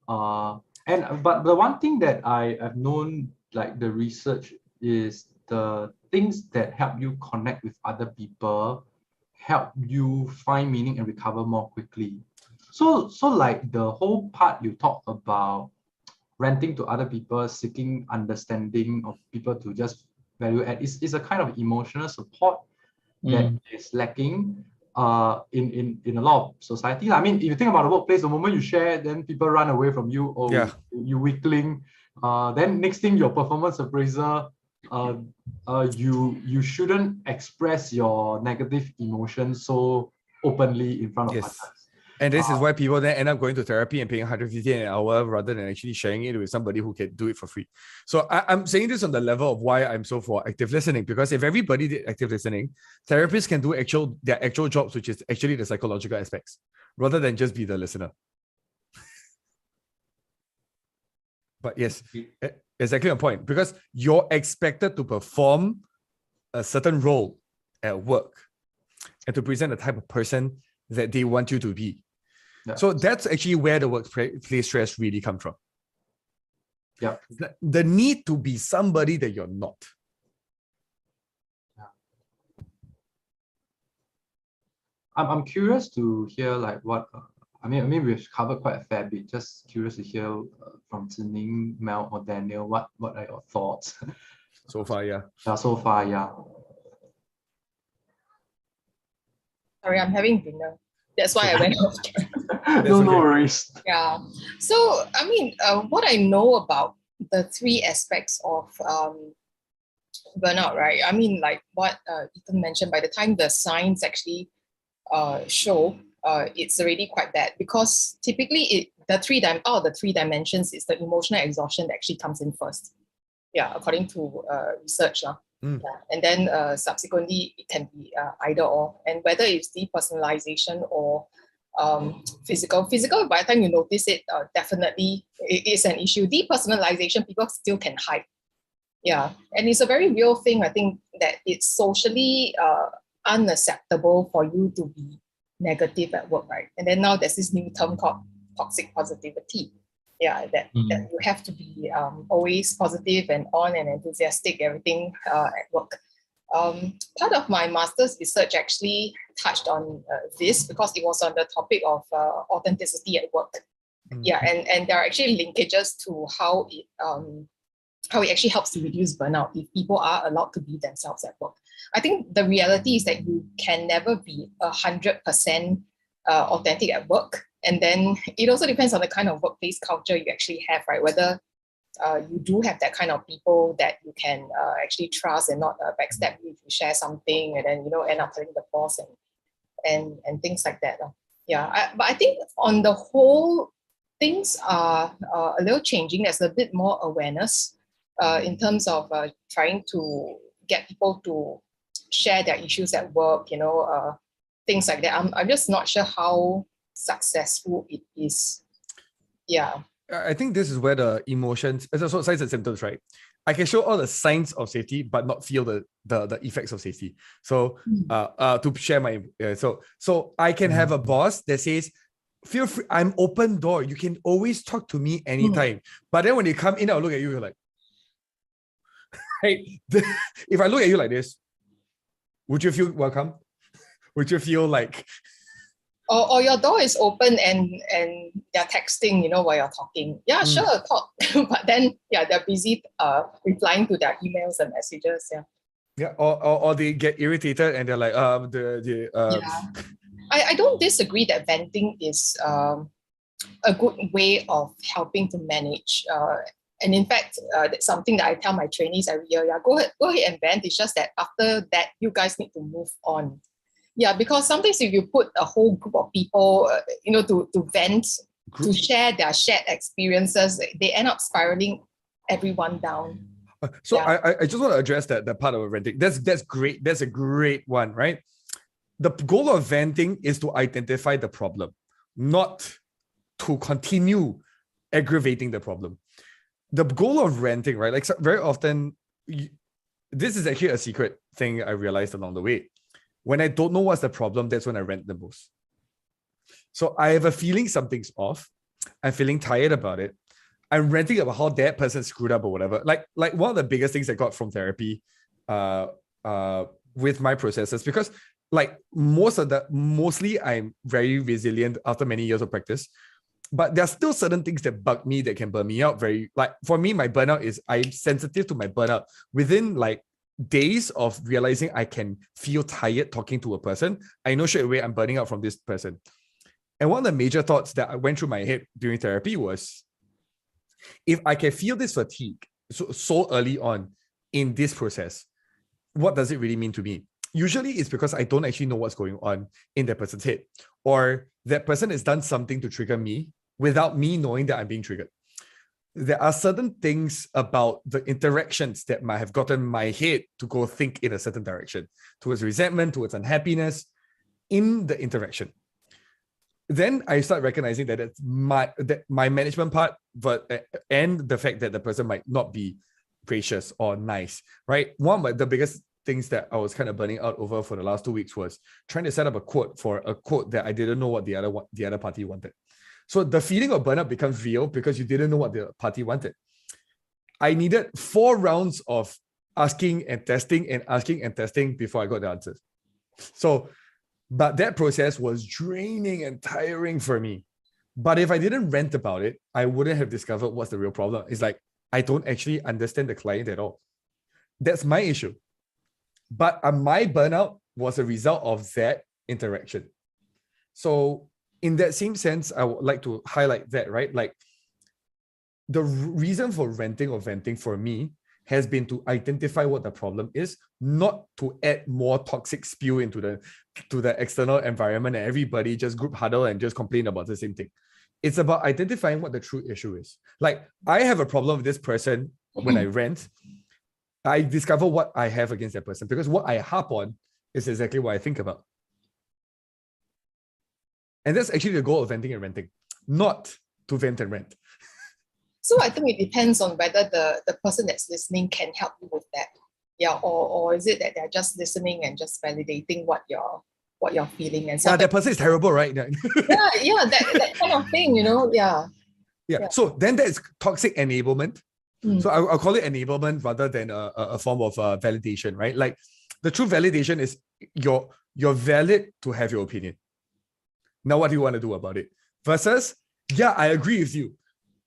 [SPEAKER 4] But the one thing that I've known, like the research, is the things that help you connect with other people help you find meaning and recover more quickly. So like the whole part you talk about ranting to other people, seeking understanding of people to just value add is a kind of emotional support that is lacking in a lot of society. I mean, if you think about the workplace, the moment you share, then people run away from you, or you weakling. Then next thing, your performance appraiser, you shouldn't express your negative emotions so openly in front of others.
[SPEAKER 2] And this is why people then end up going to therapy and paying 150 an hour rather than actually sharing it with somebody who can do it for free. So I'm saying this on the level of why I'm so for active listening, because if everybody did active listening, therapists can do their actual jobs, which is actually the psychological aspects, rather than just be the listener. But yes, exactly on point, because you're expected to perform a certain role at work and to present the type of person that they want you to be. Yeah. So that's actually where the workplace stress really comes from.
[SPEAKER 4] Yeah.
[SPEAKER 2] The need to be somebody that you're not.
[SPEAKER 4] Yeah. I'm curious to hear like what I mean we've covered quite a fair bit. Just curious to hear from Zining, Mel, or Daniel, what are your thoughts?
[SPEAKER 2] So far, yeah.
[SPEAKER 4] So far, yeah.
[SPEAKER 3] Sorry, I'm having dinner. That's why I went off.
[SPEAKER 4] No worries.
[SPEAKER 3] Yeah. So, I mean, what I know about the three aspects of burnout, right? I mean, like what Ethan mentioned, by the time the signs actually show, it's already quite bad, because typically the three dimensions is the emotional exhaustion that actually comes in first. Yeah, according to research. Yeah. And then subsequently, it can be either or. And whether it's depersonalization or physical, by the time you notice it, definitely it is an issue. Depersonalization, people still can hide. Yeah. And it's a very real thing. I think that it's socially unacceptable for you to be negative at work, right? And then now there's this new term called toxic positivity. Yeah, that you have to be always positive and on and enthusiastic, everything at work. Part of my master's research actually touched on this because it was on the topic of authenticity at work. Yeah, and there are actually linkages to how it actually helps to reduce burnout if people are allowed to be themselves at work. I think the reality is that you can never be 100% authentic at work. And then it also depends on the kind of workplace culture you actually have, right? Whether you do have that kind of people that you can actually trust and not backstab you if you share something and then, end up telling the boss and things like that. Yeah, but I think on the whole, things are a little changing. There's a bit more awareness in terms of trying to get people to share their issues at work, things like that. I'm just not sure how successful it is. Yeah.
[SPEAKER 2] I think this is where the emotions, so signs and symptoms, right? I can show all the signs of safety, but not feel the effects of safety. So to share my, so I can have a boss that says, feel free, I'm open door. You can always talk to me anytime. But then when you come in, I'll look at you, you're like, hey, if I look at you like this, would you feel welcome? Would you feel like...
[SPEAKER 3] Or your door is open and they're texting, while you're talking. Yeah, sure, talk. But then, they're busy replying to their emails and messages. Yeah.
[SPEAKER 2] Yeah, or they get irritated and they're like,
[SPEAKER 3] I don't disagree that venting is a good way of helping to manage. And in fact, that's something that I tell my trainees every year. Yeah, go ahead and vent. It's just that after that, you guys need to move on. Yeah, because sometimes if you put a whole group of people, to vent, to share their shared experiences, they end up spiraling everyone down.
[SPEAKER 2] So yeah. I just want to address that part of venting. That's great. That's a great one, right? The goal of venting is to identify the problem, not to continue aggravating the problem. The goal of venting, right? Like very often, this is actually a secret thing I realized along the way. When I don't know what's the problem, that's when I rant the most. So I have a feeling something's off. I'm feeling tired about it. I'm ranting about how that person screwed up or whatever. Like one of the biggest things I got from therapy with my processes, because like mostly I'm very resilient after many years of practice, but there are still certain things that bug me that can burn me out for me, my burnout is I'm sensitive to my burnout within like days of realizing I can feel tired talking to a person. I know straight away I'm burning out from this person. And one of the major thoughts that I went through my head during therapy was, if I can feel this fatigue so early on in this process, what does it really mean to me? Usually it's because I don't actually know what's going on in that person's head, or that person has done something to trigger me without me knowing that I'm being triggered. There are certain things about the interactions that might have gotten my head to go think in a certain direction, towards resentment, towards unhappiness in the interaction. Then I start recognizing that it's my management part, and the fact that the person might not be gracious or nice, right? One of the biggest things that I was kind of burning out over for the last 2 weeks was trying to set up a quote that I didn't know what the other party wanted. So the feeling of burnout becomes real because you didn't know what the party wanted. I needed 4 rounds of asking and testing before I got the answers. But that process was draining and tiring for me. But if I didn't rant about it, I wouldn't have discovered what's the real problem. It's like, I don't actually understand the client at all. That's my issue. But my burnout was a result of that interaction. So in that same sense, I would like to highlight that, right? Like the reason for ranting or venting for me has been to identify what the problem is, not to add more toxic spew into the external environment and everybody just group huddle and just complain about the same thing. It's about identifying what the true issue is. Like, I have a problem with this person when I rant. I discover what I have against that person, because what I harp on is exactly what I think about. And that's actually the goal of venting and renting, not to vent and rent.
[SPEAKER 3] So I think it depends on whether the person that's listening can help you with that. Yeah, or is it that they're just listening and just validating what you're feeling, and
[SPEAKER 2] Yeah, that person is terrible, right?
[SPEAKER 3] yeah, that kind of thing, yeah.
[SPEAKER 2] So then there's toxic enablement. So I'll call it enablement rather than a form of validation, right? Like, the true validation is you're valid to have your opinion. Now, what do you want to do about it? Versus, yeah, I agree with you.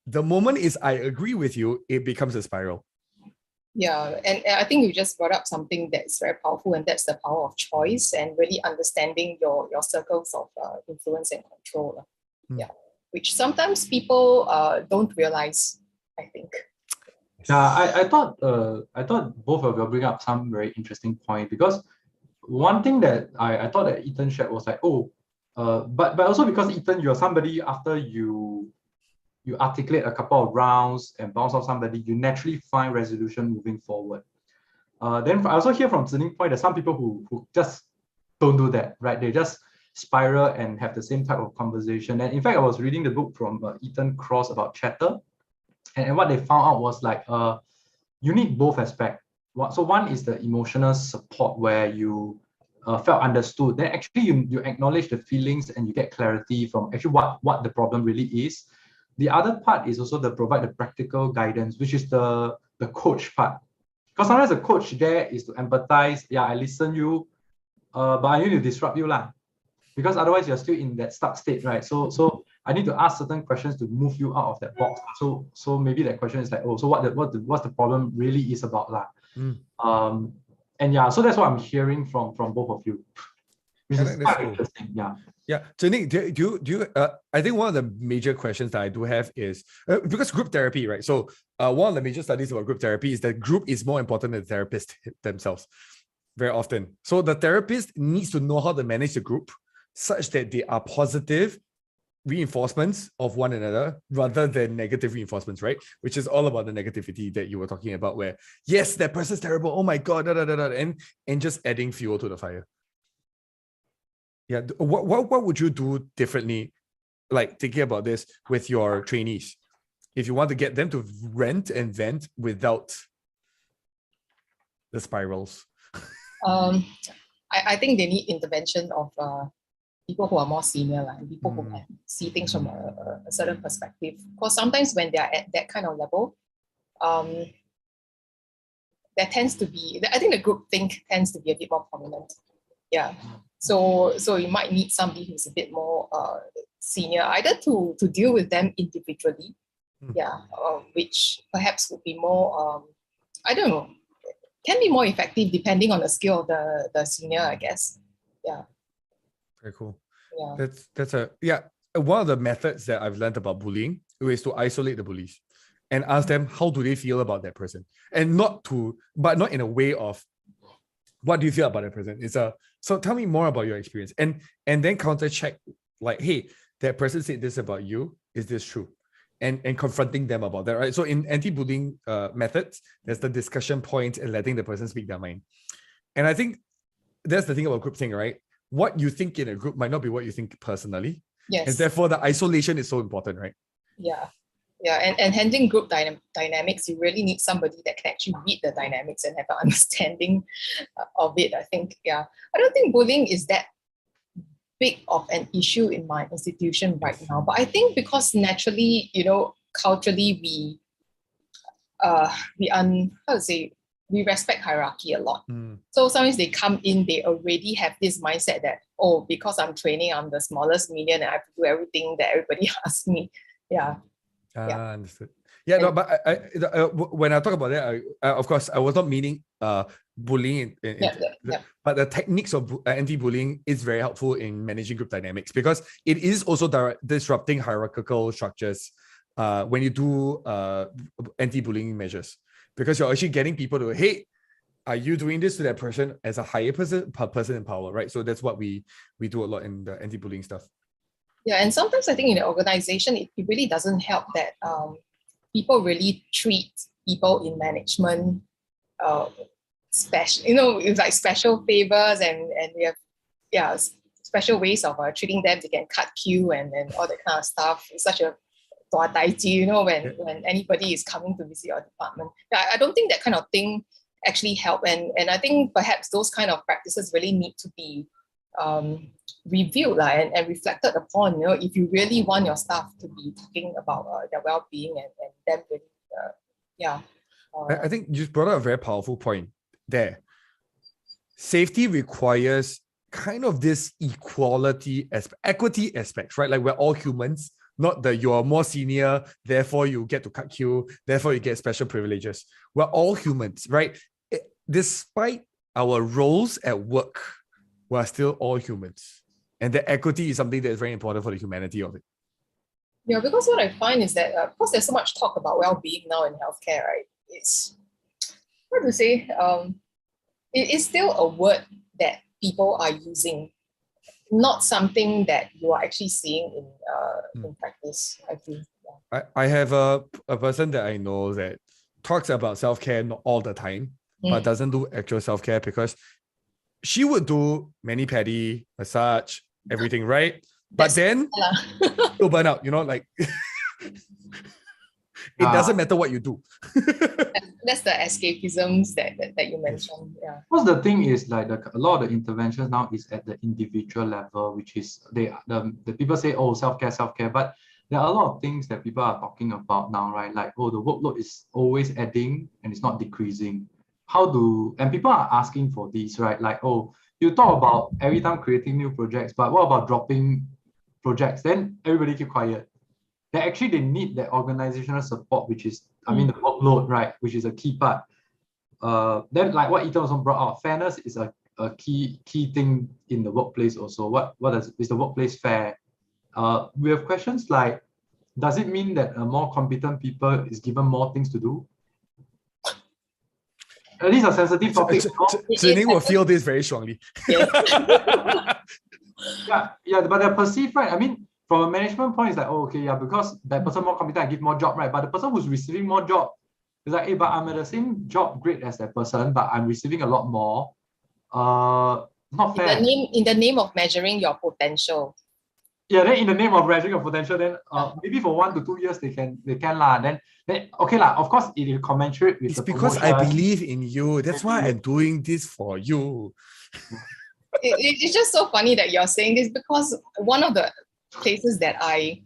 [SPEAKER 2] The moment is I agree with you, it becomes a spiral.
[SPEAKER 3] Yeah, and I think you just brought up something that's very powerful, and that's the power of choice and really understanding your circles of influence and control. Yeah, which sometimes people don't realize, I think.
[SPEAKER 4] Yeah, I thought both of you bring up some very interesting point, because one thing that I thought that Ethan shared was like, but also because Ethan, you're somebody, after you articulate a couple of rounds and bounce off somebody, you naturally find resolution moving forward. Then I also hear from Zining's point that some people who just don't do that, right? They just spiral and have the same type of conversation. And in fact, I was reading the book from Ethan Cross about chatter, and what they found out was like, you need both aspects. So one is the emotional support, where you felt understood. Then actually you acknowledge the feelings and you get clarity from actually what the problem really is. The other part is also to provide the practical guidance, which is the coach part. Because sometimes the coach there is to empathize. Yeah, I listen you, but I need to disrupt you lah. Because otherwise you're still in that stuck state, right? So I need to ask certain questions to move you out of that box. So maybe that question is like, so what's the problem really is about lah. And yeah, so that's what I'm hearing from both of you, which is quite interesting. Yeah.
[SPEAKER 2] Yeah. So Nick, do you I think one of the major questions that I do have is because group therapy, right? So one of the major studies about group therapy is that group is more important than the therapist themselves very often. So the therapist needs to know how to manage the group such that they are positive reinforcements of one another rather than negative reinforcements, right? Which is all about the negativity that you were talking about, where yes, that person's terrible, oh my god, and just adding fuel to the fire. Yeah, what would you do differently, like thinking about this with your trainees, if you want to get them to rent and vent without the spirals?
[SPEAKER 3] I think they need intervention of people who are more senior, and people who can see things from a certain perspective. Because sometimes when they are at that kind of level, there tends to be, I think the group think tends to be a bit more prominent. Yeah. So you might need somebody who's a bit more senior, either to deal with them individually, which perhaps would be more, I don't know, can be more effective depending on the skill of the senior, I guess. Yeah.
[SPEAKER 2] Very cool.
[SPEAKER 3] Yeah.
[SPEAKER 2] That's one of the methods that I've learned about bullying is to isolate the bullies and ask them how do they feel about that person, and not in a way of what do you feel about that person. It's so tell me more about your experience, and then counter check, like, hey, that person said this about you, is this true? And confronting them about that, right? So in anti-bullying methods, there's the discussion point and letting the person speak their mind. And I think that's the thing about group thing, right? What you think in a group might not be what you think personally.
[SPEAKER 3] Yes.
[SPEAKER 2] And therefore the isolation is so important, right?
[SPEAKER 3] Yeah. Yeah, and handling group dynamics, you really need somebody that can actually read the dynamics and have an understanding of it, I think. Yeah. I don't think bullying is that big of an issue in my institution right now. But I think because naturally, culturally, we respect hierarchy a lot. So sometimes they come in, they already have this mindset that, because I'm training, I'm the smallest minion and I have to do everything that everybody asks me. Yeah.
[SPEAKER 2] Understood. Yeah, no, but when I talk about that, of course, I was not meaning bullying. But the techniques of anti-bullying is very helpful in managing group dynamics, because it is also disrupting hierarchical structures when you do anti-bullying measures, because you're actually getting people to, hey, are you doing this to that person as a higher person in power, right? So that's what we do a lot in the anti-bullying stuff.
[SPEAKER 3] Yeah, and sometimes I think in the organization, it really doesn't help that people really treat people in management special, with like special favors and we have special ways of treating them. They can cut queue and all that kind of stuff. It's such a when anybody is coming to visit your department. I don't think that kind of thing actually help, and I think perhaps those kind of practices really need to be reviewed and reflected upon. If you really want your staff to be talking about their well-being and them really,
[SPEAKER 2] I think you just brought up a very powerful point there. Safety requires kind of this equality equity aspects, right? Like we're all humans, not that you're more senior, therefore you get to cut queue, therefore you get special privileges. We're all humans, right? Despite our roles at work, we're still all humans. And the equity is something that is very important for the humanity of it.
[SPEAKER 3] Yeah, because what I find is that, of course, there's so much talk about well-being now in healthcare, right? It's, hard to say, it is still a word that people are using, not something that you are actually seeing in practice, I feel. Yeah.
[SPEAKER 2] I have a person that I know that talks about self-care not all the time, but doesn't do actual self-care because she would do mani-pedi, massage, everything, right? But then you'll burn out, like it doesn't matter what you do.
[SPEAKER 3] That's the escapisms that you mentioned. Yeah.
[SPEAKER 4] Because the thing is, like a lot of the interventions now is at the individual level, which is the people say, oh, self-care, but there are a lot of things that people are talking about now, right? Like, oh, the workload is always adding and it's not decreasing. And people are asking for these, right? Like, oh, you talk about every time creating new projects, but what about dropping projects? Then everybody keep quiet. They need that organizational support, which is, the workload, right? Which is a key part. Then, like what Ethan also brought out, fairness is a key thing in the workplace also. Is the workplace fair? We have questions like, does it mean that a more competent people is given more things to do? These are sensitive topics.
[SPEAKER 2] Zhi-Ning will feel this very strongly.
[SPEAKER 3] Yeah.
[SPEAKER 4] But they're perceived, right? From a management point, it's like, oh, okay, because that person more competent, I give more job, right? But the person who's receiving more job is like, hey, but I'm at the same job grade as that person, but I'm receiving a lot more. Not fair.
[SPEAKER 3] In the name of measuring your potential.
[SPEAKER 4] Yeah, then in the name of measuring your potential, then maybe for 1 to 2 years they can lah. Then okay lah. Of course, it is commensurate with
[SPEAKER 2] it's
[SPEAKER 4] the
[SPEAKER 2] because
[SPEAKER 4] promotion.
[SPEAKER 2] I believe in you. That's why I'm doing this for you.
[SPEAKER 3] It's just so funny that you're saying this, because one of the places that I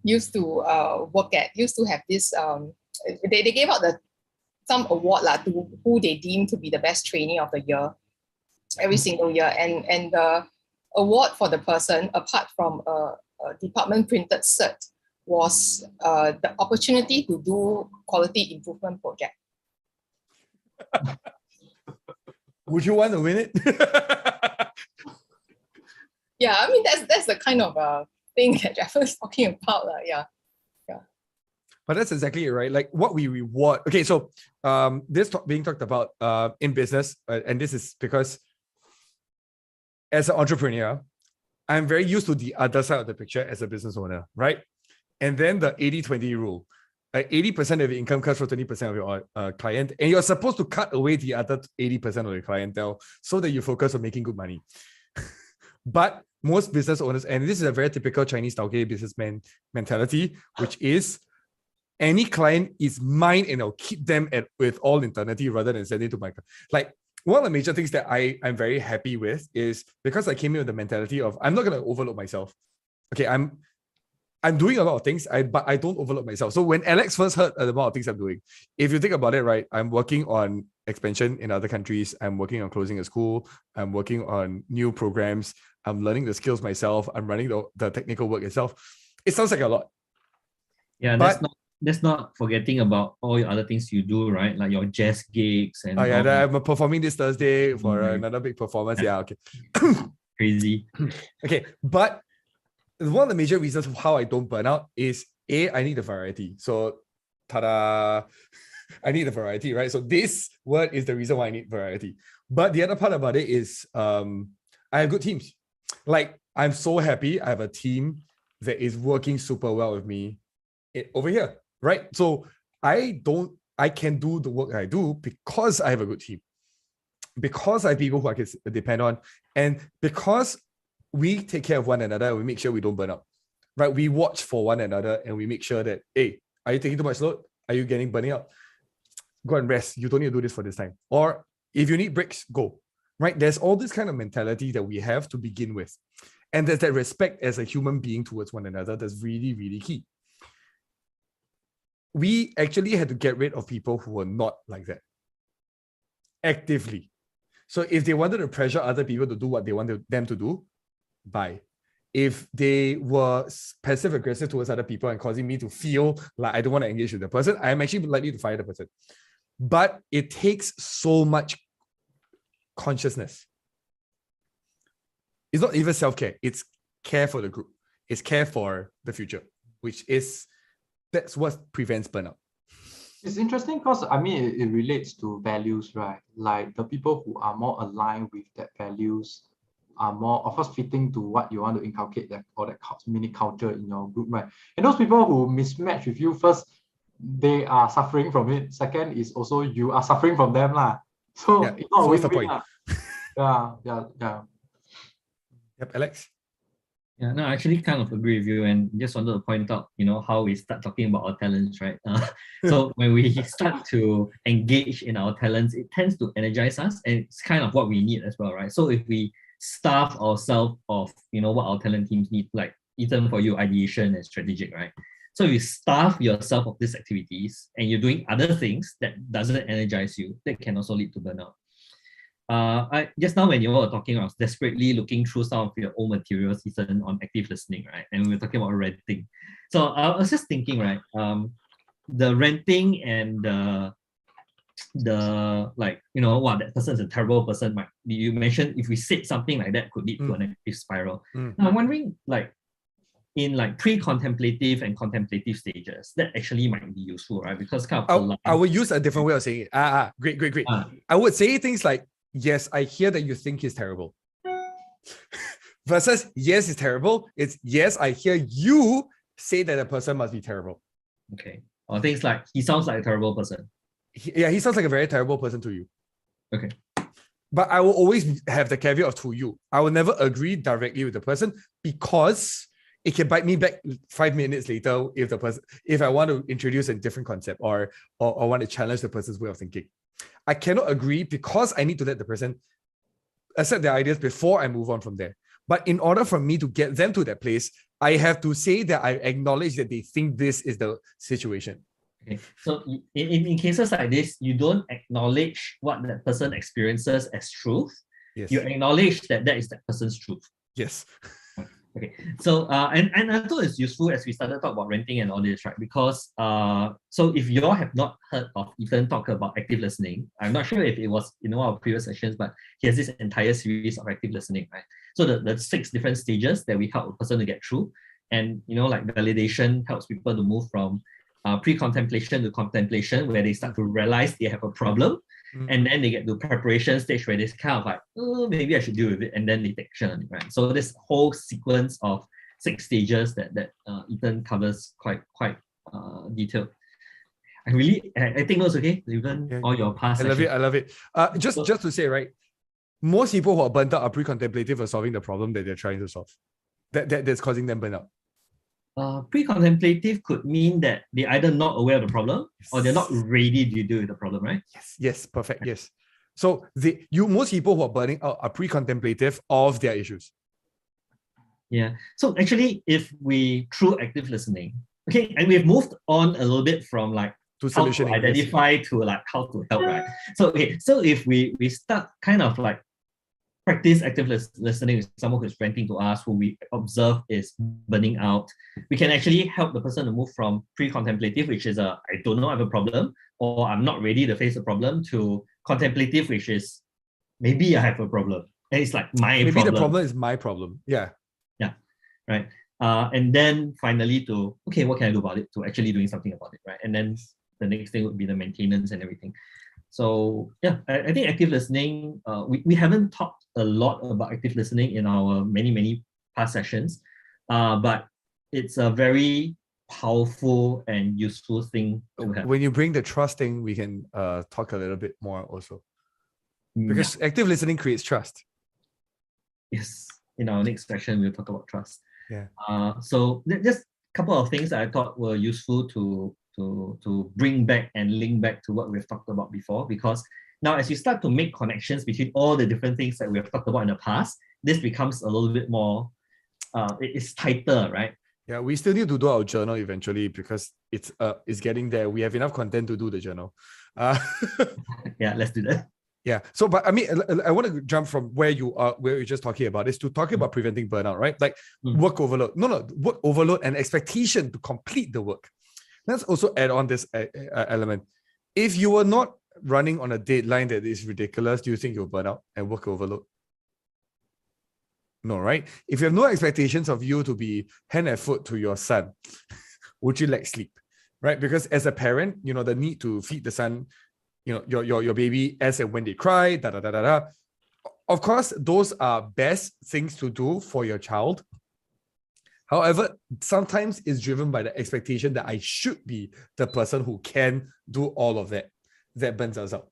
[SPEAKER 3] used to work at used to have this. They gave out some award to who they deem to be the best trainee of the year every single year, and the award for the person, apart from a department printed cert, was the opportunity to do quality improvement project.
[SPEAKER 2] Would you want to win it?
[SPEAKER 3] Yeah, that's the kind of thing that Jeff is talking about. Yeah.
[SPEAKER 2] But that's exactly it, right? Like what we reward. Okay, so this being talked about in business, and this is because as an entrepreneur, I'm very used to the other side of the picture as a business owner, right? And then the 80-20 rule. 80% of your income comes from 20% of your client, and you're supposed to cut away the other 80% of your clientele so that you focus on making good money. But most business owners, and this is a very typical Chinese Tao-Ke businessman mentality, which is any client is mine and I'll keep them with all eternity rather than send it to my... Like, one of the major things that I'm very happy with is because I came in with the mentality of, I'm not going to overload myself. Okay, I'm doing a lot of things, but I don't overload myself. So when Alex first heard the amount of things I'm doing, if you think about it, right, I'm working on expansion in other countries. I'm working on closing a school. I'm working on new programs. I'm learning the skills myself. I'm running the technical work itself. It sounds like a lot.
[SPEAKER 1] Yeah, that's not forgetting about all your other things you do, right? Like your jazz gigs and
[SPEAKER 2] I'm performing this Thursday for another big performance. Yeah, okay.
[SPEAKER 1] Crazy.
[SPEAKER 2] Okay, but one of the major reasons how I don't burn out is I need a variety. So, ta-da! I need a variety, right? So this word is the reason why I need variety. But the other part about it is I have good teams. Like, I'm so happy I have a team that is working super well with me over here, right? So I don't I can do the work I do because I have a good team, because I have people who I can depend on, and because we take care of one another and we make sure we don't burn out, right? We watch for one another and we make sure that, hey, are you taking too much load? Are you getting burning out? Go and rest. You don't need to do this for this time. Or if you need breaks, go, right? There's all this kind of mentality that we have to begin with. And there's that respect as a human being towards one another that's really, really key. We actually had to get rid of people who were not like that actively. So if they wanted to pressure other people to do what they wanted them to do, bye. If they were passive aggressive towards other people and causing me to feel like I don't want to engage with the person, I'm actually likely to fire the person. But it takes so much consciousness. It's not even self-care, it's care for the group. It's care for the future, that's what prevents burnout.
[SPEAKER 4] It's interesting because I mean it relates to values, right? Like the people who are more aligned with that values are more, of course, fitting to what you want to inculcate, that or that mini culture in your group, right? And those people who mismatch with you, first, they are suffering from it. Second is also you are suffering from them, lah. So
[SPEAKER 2] yeah,
[SPEAKER 4] it's not
[SPEAKER 2] always the
[SPEAKER 4] win-win,
[SPEAKER 2] point.
[SPEAKER 4] Yeah.
[SPEAKER 2] Yep, Alex.
[SPEAKER 1] Yeah, no, I actually kind of agree with you, and just wanted to point out, how we start talking about our talents, right? So when we start to engage in our talents, it tends to energize us, and it's kind of what we need as well, right? So if we starve ourselves of, what our talent teams need, like Ethan, for you, ideation and strategic, right? So if you starve yourself of these activities and you're doing other things that doesn't energize you, that can also lead to burnout. I just now when you were talking, I was desperately looking through some of your old materials, Ethan, on active listening, right? And we were talking about renting. So I was just thinking, right? The renting and the like, wow, that person is a terrible person. Like you mentioned, if we said something like that could lead to a negative spiral. Now I'm wondering, like, in like pre-contemplative and contemplative stages, that actually might be useful, right? Because kind of
[SPEAKER 2] I would use a different way of saying it. Great. I would say things like, yes, I hear that you think he's terrible. Versus, yes, he's terrible. It's, yes, I hear you say that a person must be terrible.
[SPEAKER 1] Okay. Or things like, he sounds like a terrible person.
[SPEAKER 2] He sounds like a very terrible person to you.
[SPEAKER 1] Okay.
[SPEAKER 2] But I will always have the caveat of to you. I will never agree directly with the person because it can bite me back 5 minutes later if I want to introduce a different concept or want to challenge the person's way of thinking. I cannot agree because I need to let the person accept their ideas before I move on from there. But in order for me to get them to that place, I have to say that I acknowledge that they think this is the situation.
[SPEAKER 1] Okay. So in cases like this, you don't acknowledge what that person experiences as truth.
[SPEAKER 2] Yes.
[SPEAKER 1] You acknowledge that is that person's truth.
[SPEAKER 2] Yes.
[SPEAKER 1] Okay, so and I thought it's useful as we started to talk about renting and all this, right? Because so if you all have not heard of Ethan talk about active listening, I'm not sure if it was our previous sessions, but he has this entire series of active listening, right? So the 6 different stages that we help a person to get through, and like validation helps people to move from pre-contemplation to contemplation, where they start to realize they have a problem. And then they get to preparation stage where they kind of like, oh, maybe I should deal with it, and then they take action, right? So this whole sequence of 6 stages that Ethan covers quite detailed. I think those okay. Even all your past.
[SPEAKER 2] I love it. Just to say, right, most people who are burnt out are pre-contemplative of solving the problem that they're trying to solve. That's causing them burnout.
[SPEAKER 1] Pre-contemplative could mean that they're either not aware of the problem or they're not ready to deal with the problem, right?
[SPEAKER 2] Yes, perfect, yes. So most people who are burning out are pre-contemplative of their issues.
[SPEAKER 1] Yeah. So actually, if we, through active listening, okay, and we've moved on a little bit from like
[SPEAKER 2] to
[SPEAKER 1] how to identify to like how to help, right? So if we start kind of like practice active listening with someone who's renting to us, who we observe is burning out, we can actually help the person to move from pre-contemplative, which is I don't know I have a problem, or I'm not ready to face the problem, to contemplative, which is maybe I have a problem. And it's like maybe problem.
[SPEAKER 2] The problem is my problem. Yeah.
[SPEAKER 1] Yeah. Right. And then finally to, okay, what can I do about it? To actually doing something about it, right? And then the next thing would be the maintenance and everything. So yeah, I think active listening, we haven't talked a lot about active listening in our many past sessions, but it's a very powerful and useful thing to have.
[SPEAKER 2] When you bring the trust thing, we can talk a little bit more also.
[SPEAKER 1] Yeah.
[SPEAKER 2] Because active listening creates trust.
[SPEAKER 1] Yes, in our next section, we'll talk about trust.
[SPEAKER 2] Yeah.
[SPEAKER 1] So just a couple of things that I thought were useful to bring back and link back to what we've talked about before, because now as you start to make connections between all the different things that we have talked about in the past, this becomes a little bit more, it's tighter, right?
[SPEAKER 2] Yeah, we still need to do our journal eventually because it's getting there. We have enough content to do the journal.
[SPEAKER 1] Yeah, let's do that.
[SPEAKER 2] Yeah. So, but I mean, I want to jump from where you're just talking about this to talking about preventing burnout, right? Like work overload. No, work overload and expectation to complete the work. Let's also add on this element. If you were not running on a deadline that is ridiculous, do you think you'll burn out and work overload? No, right? If you have no expectations of you to be hand and foot to your son, would you lack sleep, right? Because as a parent, the need to feed the son, your baby as and when they cry, da da da da da. Of course, those are best things to do for your child. However, sometimes it's driven by the expectation that I should be the person who can do all of that. That burns us out.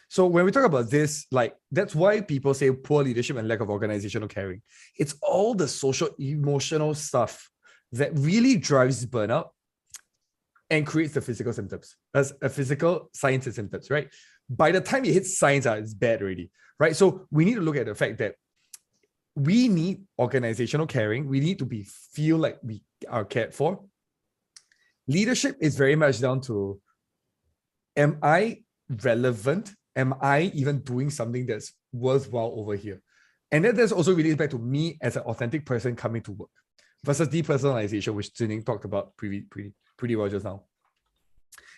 [SPEAKER 2] So when we talk about this, like that's why people say poor leadership and lack of organizational caring. It's all the social, emotional stuff that really drives burnout and creates the physical symptoms, as a physical signs and symptoms, right? By the time it hits signs, it's bad already, right? So we need to look at the fact that we need organizational caring. We need to feel like we are cared for. Leadership is very much down to, am I relevant? Am I even doing something that's worthwhile over here? And then there's also related back to me as an authentic person coming to work versus depersonalization, which Zining talked about pretty well just now.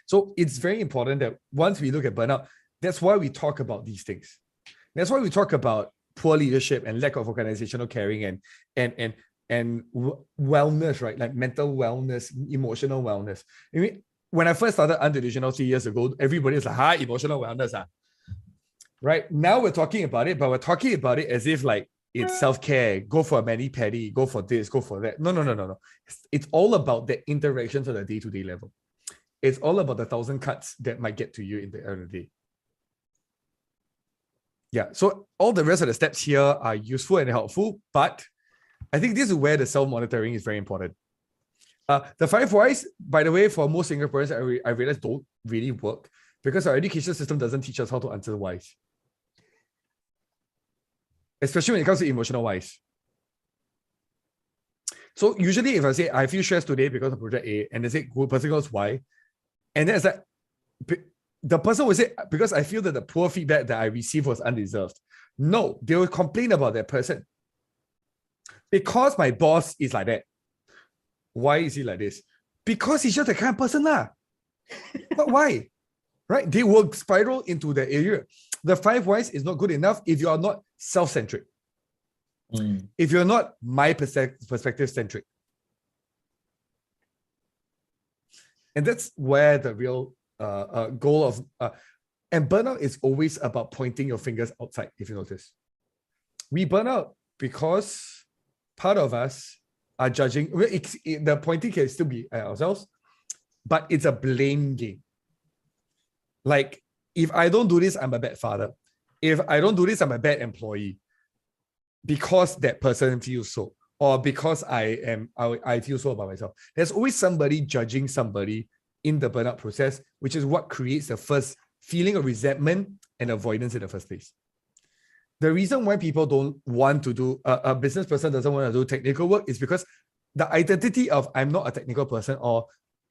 [SPEAKER 2] So it's very important that once we look at burnout, that's why we talk about these things. That's why we talk about poor leadership and lack of organizational caring and wellness, right? Like mental wellness, emotional wellness. I mean, when I first started Undelusional 3 years ago, everybody was like, emotional wellness. Right? Now we're talking about it, but we're talking about it as if like it's self-care, go for a mani-pedi, go for this, go for that. No. It's all about the interactions on the day-to-day level. It's all about the 1,000 cuts that might get to you in the end of the day. Yeah, so all the rest of the steps here are useful and helpful, but I think this is where the self-monitoring is very important. The 5 whys, by the way, for most Singaporeans, I realize don't really work because our education system doesn't teach us how to answer whys. Especially when it comes to emotional whys. So usually if I say, I feel stressed today because of project A, and they say, good person goes, why? And then it's like, the person will say, because I feel that the poor feedback that I received was undeserved. No, they will complain about that person. Because my boss is like that. Why is he like this? Because he's just the kind of person lah. But why? Right? They will spiral into the area. The 5 whys is not good enough if you are not self-centric. If you're not my perspective-centric. And that's where the real goal of... and burnout is always about pointing your fingers outside, if you notice. We burn out because part of us are judging. The pointing can still be at ourselves, but it's a blame game. Like, if I don't do this, I'm a bad father. If I don't do this, I'm a bad employee. Because that person feels so, or because I feel so about myself. There's always somebody judging somebody in the burnout process, which is what creates the first feeling of resentment and avoidance in the first place. The reason why people don't want to do, a business person doesn't want to do technical work is because the identity of I'm not a technical person, or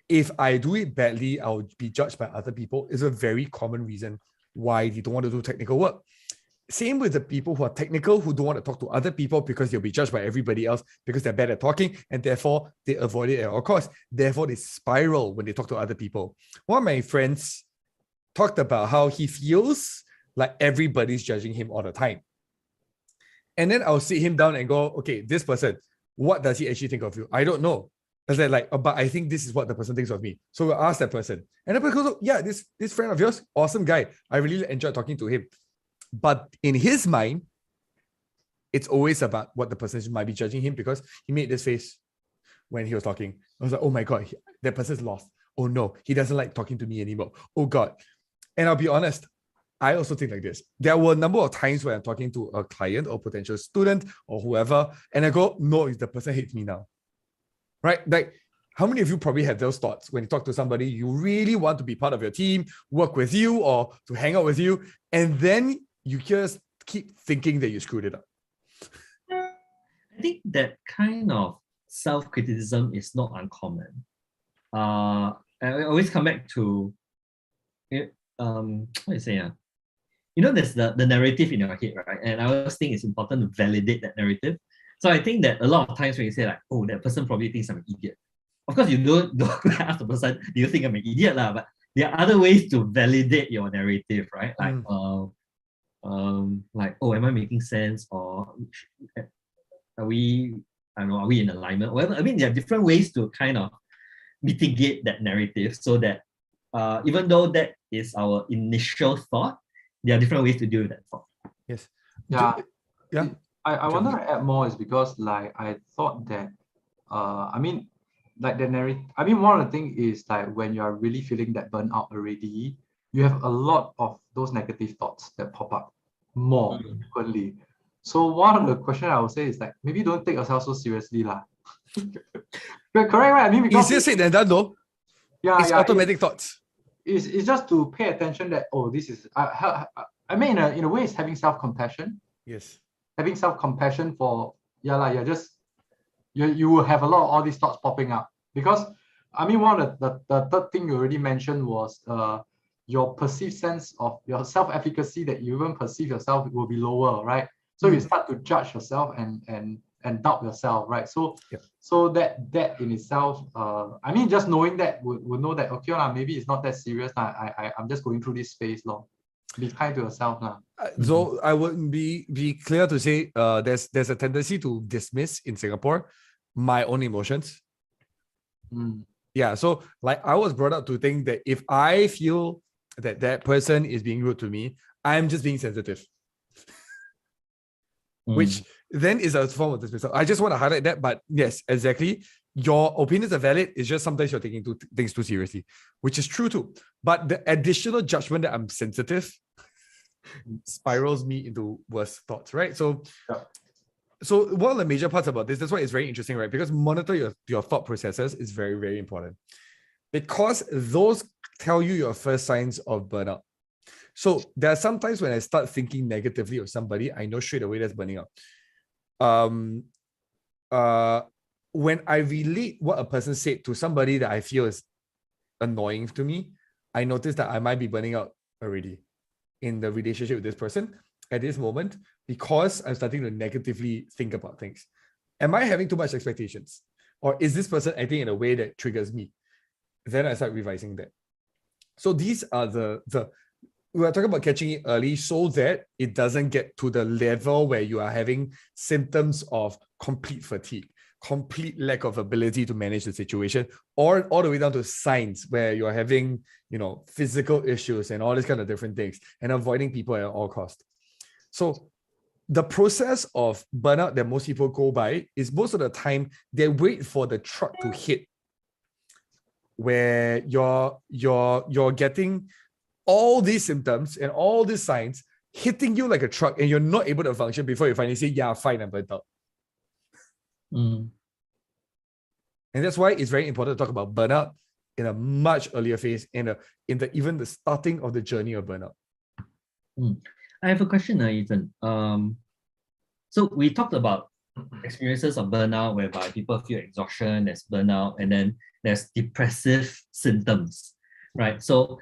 [SPEAKER 2] if I do it badly, I'll be judged by other people, is a very common reason why they don't want to do technical work. Same with the people who are technical, who don't want to talk to other people because they'll be judged by everybody else because they're bad at talking, and therefore they avoid it at all costs. Therefore, they spiral when they talk to other people. One of my friends talked about how he feels like everybody's judging him all the time. And then I'll sit him down and go, okay, this person, what does he actually think of you? I don't know. I was like, oh, but I think this is what the person thinks of me. So we'll ask that person. And the person goes, yeah, this friend of yours, awesome guy. I really enjoyed talking to him. But in his mind, it's always about what the person might be judging him because he made this face. when he was talking. I was like, oh my God, that person's lost. Oh no, he doesn't like talking to me anymore. Oh God. And I'll be honest, I also think like this. There were a number of times when I'm talking to a client or potential student or whoever, and I go, no, the person hates me now. Right? Like, how many of you probably have those thoughts when you talk to somebody you really want to be part of your team, work with you, or to hang out with you, and then you just keep thinking that you screwed it up?
[SPEAKER 1] I think that kind of self-criticism is not uncommon. I always come back to it. What do you say? There's the narrative in your head, right? And I always think it's important to validate that narrative. So I think that a lot of times when you say like, oh, that person probably thinks I'm an idiot. Of course, you don't ask the person, do you think I'm an idiot? But there are other ways to validate your narrative, right? Like, oh, am I making sense? Or are we in alignment? Whatever. I mean, there are different ways to kind of mitigate that narrative so that even though that is our initial thought, there are different ways to deal with that thought.
[SPEAKER 2] Yes.
[SPEAKER 4] Yeah.
[SPEAKER 2] Yeah.
[SPEAKER 4] I wanted to add more is because like I thought that like the narrative, one of the things is like when you are really feeling that burnout already, you have a lot of those negative thoughts that pop up more frequently. So one of the questions I would say is like, maybe don't take yourself so seriously lah. Correct, right? Because
[SPEAKER 2] easier said than done though.
[SPEAKER 4] Yeah,
[SPEAKER 2] it's automatic thoughts.
[SPEAKER 4] It's just to pay attention that, oh, this is, in a way, it's having self-compassion.
[SPEAKER 2] Yes.
[SPEAKER 4] Having self-compassion for, you will have a lot of all these thoughts popping up. Because, one of the third thing you already mentioned was your perceived sense of your self-efficacy, that you even perceive yourself will be lower, right? So you start to judge yourself and doubt yourself, right? So that in itself, just knowing that would know that, okay, maybe it's not that serious. I'm just going through this phase. Be kind to yourself.
[SPEAKER 2] So I would be clear to say there's a tendency to dismiss in Singapore my own emotions. Yeah, so like I was brought up to think that if I feel that person is being rude to me, I'm just being sensitive. Which then is a form of dismissal. I just want to highlight that, but yes, exactly. Your opinions are valid. It's just sometimes you're taking things too seriously, which is true too. But the additional judgment that I'm sensitive spirals me into worse thoughts, right? So one of the major parts about this, that's why it's very interesting, right? Because monitor your thought processes is very, very important. Because those tell you your first signs of burnout. So there are some times when I start thinking negatively of somebody, I know straight away that's burning out. When I relate what a person said to somebody that I feel is annoying to me, I notice that I might be burning out already in the relationship with this person at this moment, because I'm starting to negatively think about things. Am I having too much expectations? Or is this person acting in a way that triggers me? Then I start revising that. So these are we're talking about catching it early so that it doesn't get to the level where you are having symptoms of complete fatigue, complete lack of ability to manage the situation, or all the way down to signs where you're having, physical issues and all these kind of different things, and avoiding people at all costs. So the process of burnout that most people go by is most of the time they wait for the truck to hit, where you're getting all these symptoms and all these signs hitting you like a truck, and you're not able to function before you finally say, yeah, fine, I'm burnt out. And that's why it's very important to talk about burnout in a much earlier phase, in even the starting of the journey of burnout.
[SPEAKER 1] I have a question, Ethan. So we talked about experiences of burnout whereby people feel exhaustion, there's burnout, and then there's depressive symptoms, right? So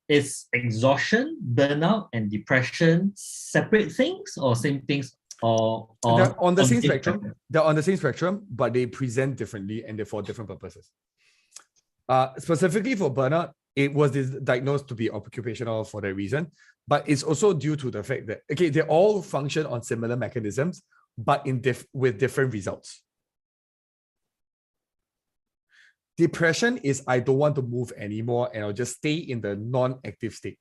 [SPEAKER 1] is exhaustion, burnout, and depression separate things or same things? Or
[SPEAKER 2] they're on the same spectrum. They're on the same spectrum, but they present differently and they're for different purposes. Specifically for burnout, it was diagnosed to be occupational for that reason, but it's also due to the fact that, okay, they all function on similar mechanisms, but with different results. Depression is I don't want to move anymore and I'll just stay in the non-active state.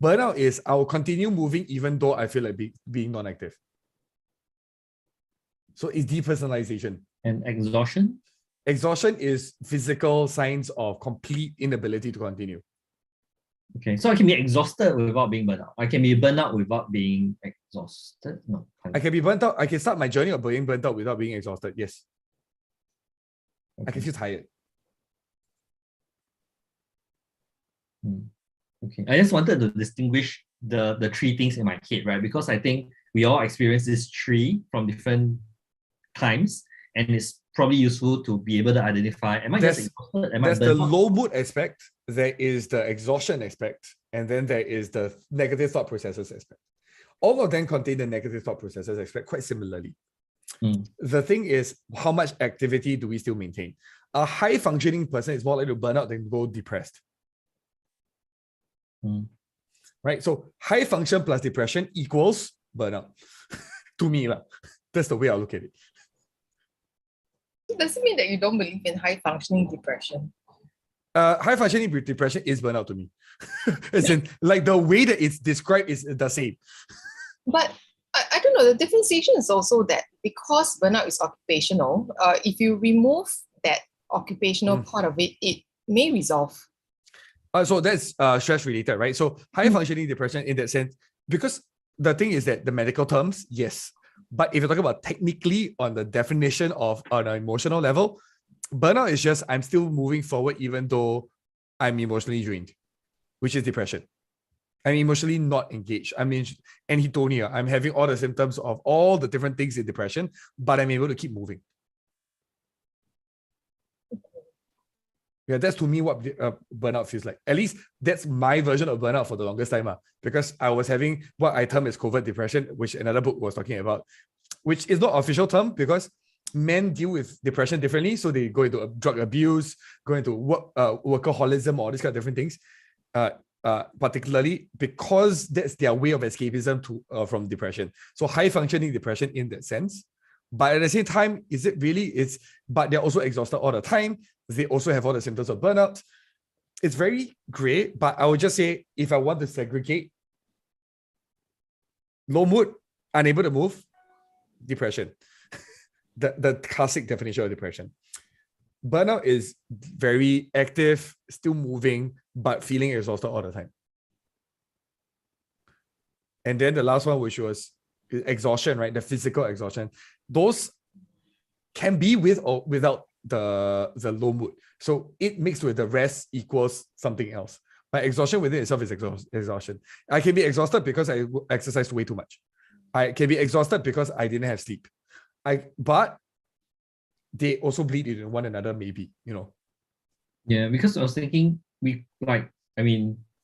[SPEAKER 2] Burnout is I will continue moving even though I feel like being non-active. So it's depersonalization.
[SPEAKER 1] And exhaustion?
[SPEAKER 2] Exhaustion is physical signs of complete inability to continue.
[SPEAKER 1] Okay, so I can be exhausted without being burnt out. I can be burnt out without being exhausted. No,
[SPEAKER 2] I can be burnt out. I can start my journey of being burnt out without being exhausted. Yes.
[SPEAKER 1] okay.
[SPEAKER 2] I can feel tired.
[SPEAKER 1] Okay, I just wanted to distinguish the three things in my head, right? Because I think we all experience this tree from different times, and it's probably useful to be able to identify, am I just exhausted? Am I
[SPEAKER 2] There's the
[SPEAKER 1] burnt out?
[SPEAKER 2] low mood aspect, there is the exhaustion aspect, and then there is the negative thought processes aspect. All of them contain the negative thought processes aspect quite similarly. The thing is, how much activity do we still maintain? A high functioning person is more likely to burn out than go depressed. Right? So high function plus depression equals burnout. To me, that's the way I look at it.
[SPEAKER 3] Does it mean that you don't believe in high functioning depression?
[SPEAKER 2] High functioning depression is burnout to me. As in, like the way that it's described is the same.
[SPEAKER 3] But I don't know, the differentiation is also that because burnout is occupational, if you remove that occupational part of it, it may resolve.
[SPEAKER 2] So that's stress related, right? So high functioning depression in that sense, because the thing is that the medical terms, yes. But if you're talking about technically on the definition of on an emotional level, burnout is just I'm still moving forward even though I'm emotionally drained, which is depression. I'm emotionally not engaged. I mean, anhedonia. I'm having all the symptoms of all the different things in depression, but I'm able to keep moving. Yeah, that's to me what burnout feels like. At least that's my version of burnout for the longest time. Because I was having what I term as covert depression, which another book was talking about, which is not official term because men deal with depression differently. So they go into drug abuse, go into workaholism, all these kind of different things. Particularly because that's their way of escapism from depression. So high functioning depression in that sense. But at the same time, is it really? But they're also exhausted all the time. They also have all the symptoms of burnout. It's very gray, but I would just say if I want to segregate, low mood, unable to move, depression. the classic definition of depression. Burnout is very active, still moving, but feeling exhausted all the time. And then the last one, which was exhaustion, right? The physical exhaustion. Those can be with or without the low mood. So it mixed with the rest equals something else. But exhaustion within itself is exhaustion. I can be exhausted because I exercised way too much. I can be exhausted because I didn't have sleep. But they also bleed into one another, maybe,
[SPEAKER 1] Yeah, because I was thinking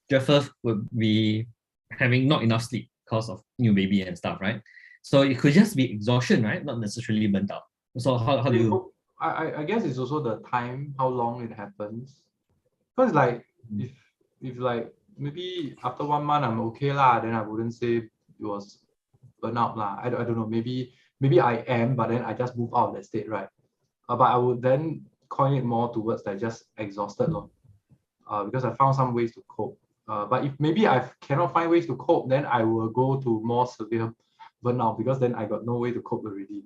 [SPEAKER 1] Jeffers would be having not enough sleep because of new baby and stuff, right? So it could just be exhaustion, right? Not necessarily burnt out. So how do you?
[SPEAKER 4] I guess it's also the time, how long it happens. Because like if like maybe after 1 month I'm okay lah, then I wouldn't say it was burnout lah. I don't know. Maybe I am, but then I just move out of that state, right? But I would then coin it more towards like just exhausted, because I found some ways to cope. But if maybe I cannot find ways to cope, then I will go to more severe burnout because then I got no way to cope already.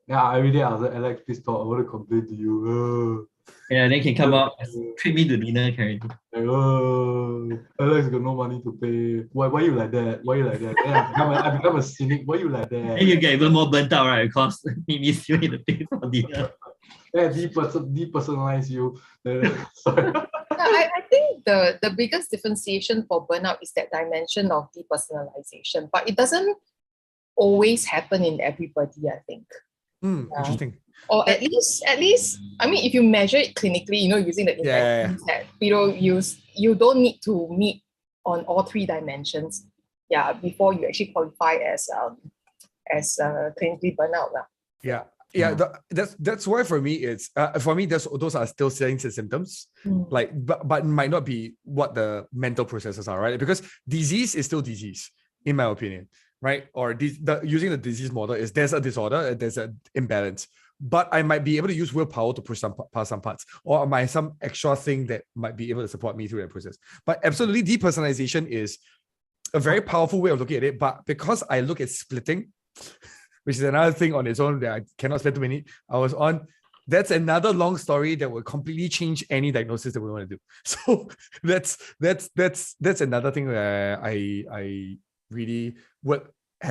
[SPEAKER 4] Yeah, I was like, Alex, please talk. I want to complain to you.
[SPEAKER 1] Yeah, then can come out, treat me to dinner, Karen.
[SPEAKER 4] Like, Alex got no money to pay. Why you like that? Why you like that? Then I become a cynic. Why you like that?
[SPEAKER 1] And you get even more burnt out, right? Because me still need to pay for dinner.
[SPEAKER 4] Yeah, depersonalize you. Sorry.
[SPEAKER 3] I think the biggest differentiation for burnout is that dimension of depersonalization, but it doesn't always happen in everybody, I think.
[SPEAKER 2] Interesting.
[SPEAKER 3] Or at least, I mean, if you measure it clinically, using the interventions that, you don't need to meet on all three dimensions, before you actually qualify as clinically burnout.
[SPEAKER 2] Yeah, that's why for me it's those are still signs and symptoms, but might not be what the mental processes are, right? Because disease is still disease, in my opinion, right? Or using the disease model is there's a disorder and there's an imbalance, but I might be able to use willpower to push past some parts, or some extra thing that might be able to support me through that process. But absolutely, depersonalization is a very powerful way of looking at it. But because I look at splitting, which is another thing on its own that I cannot spend too many hours on. That's another long story that will completely change any diagnosis that we want to do. So that's another thing that I really would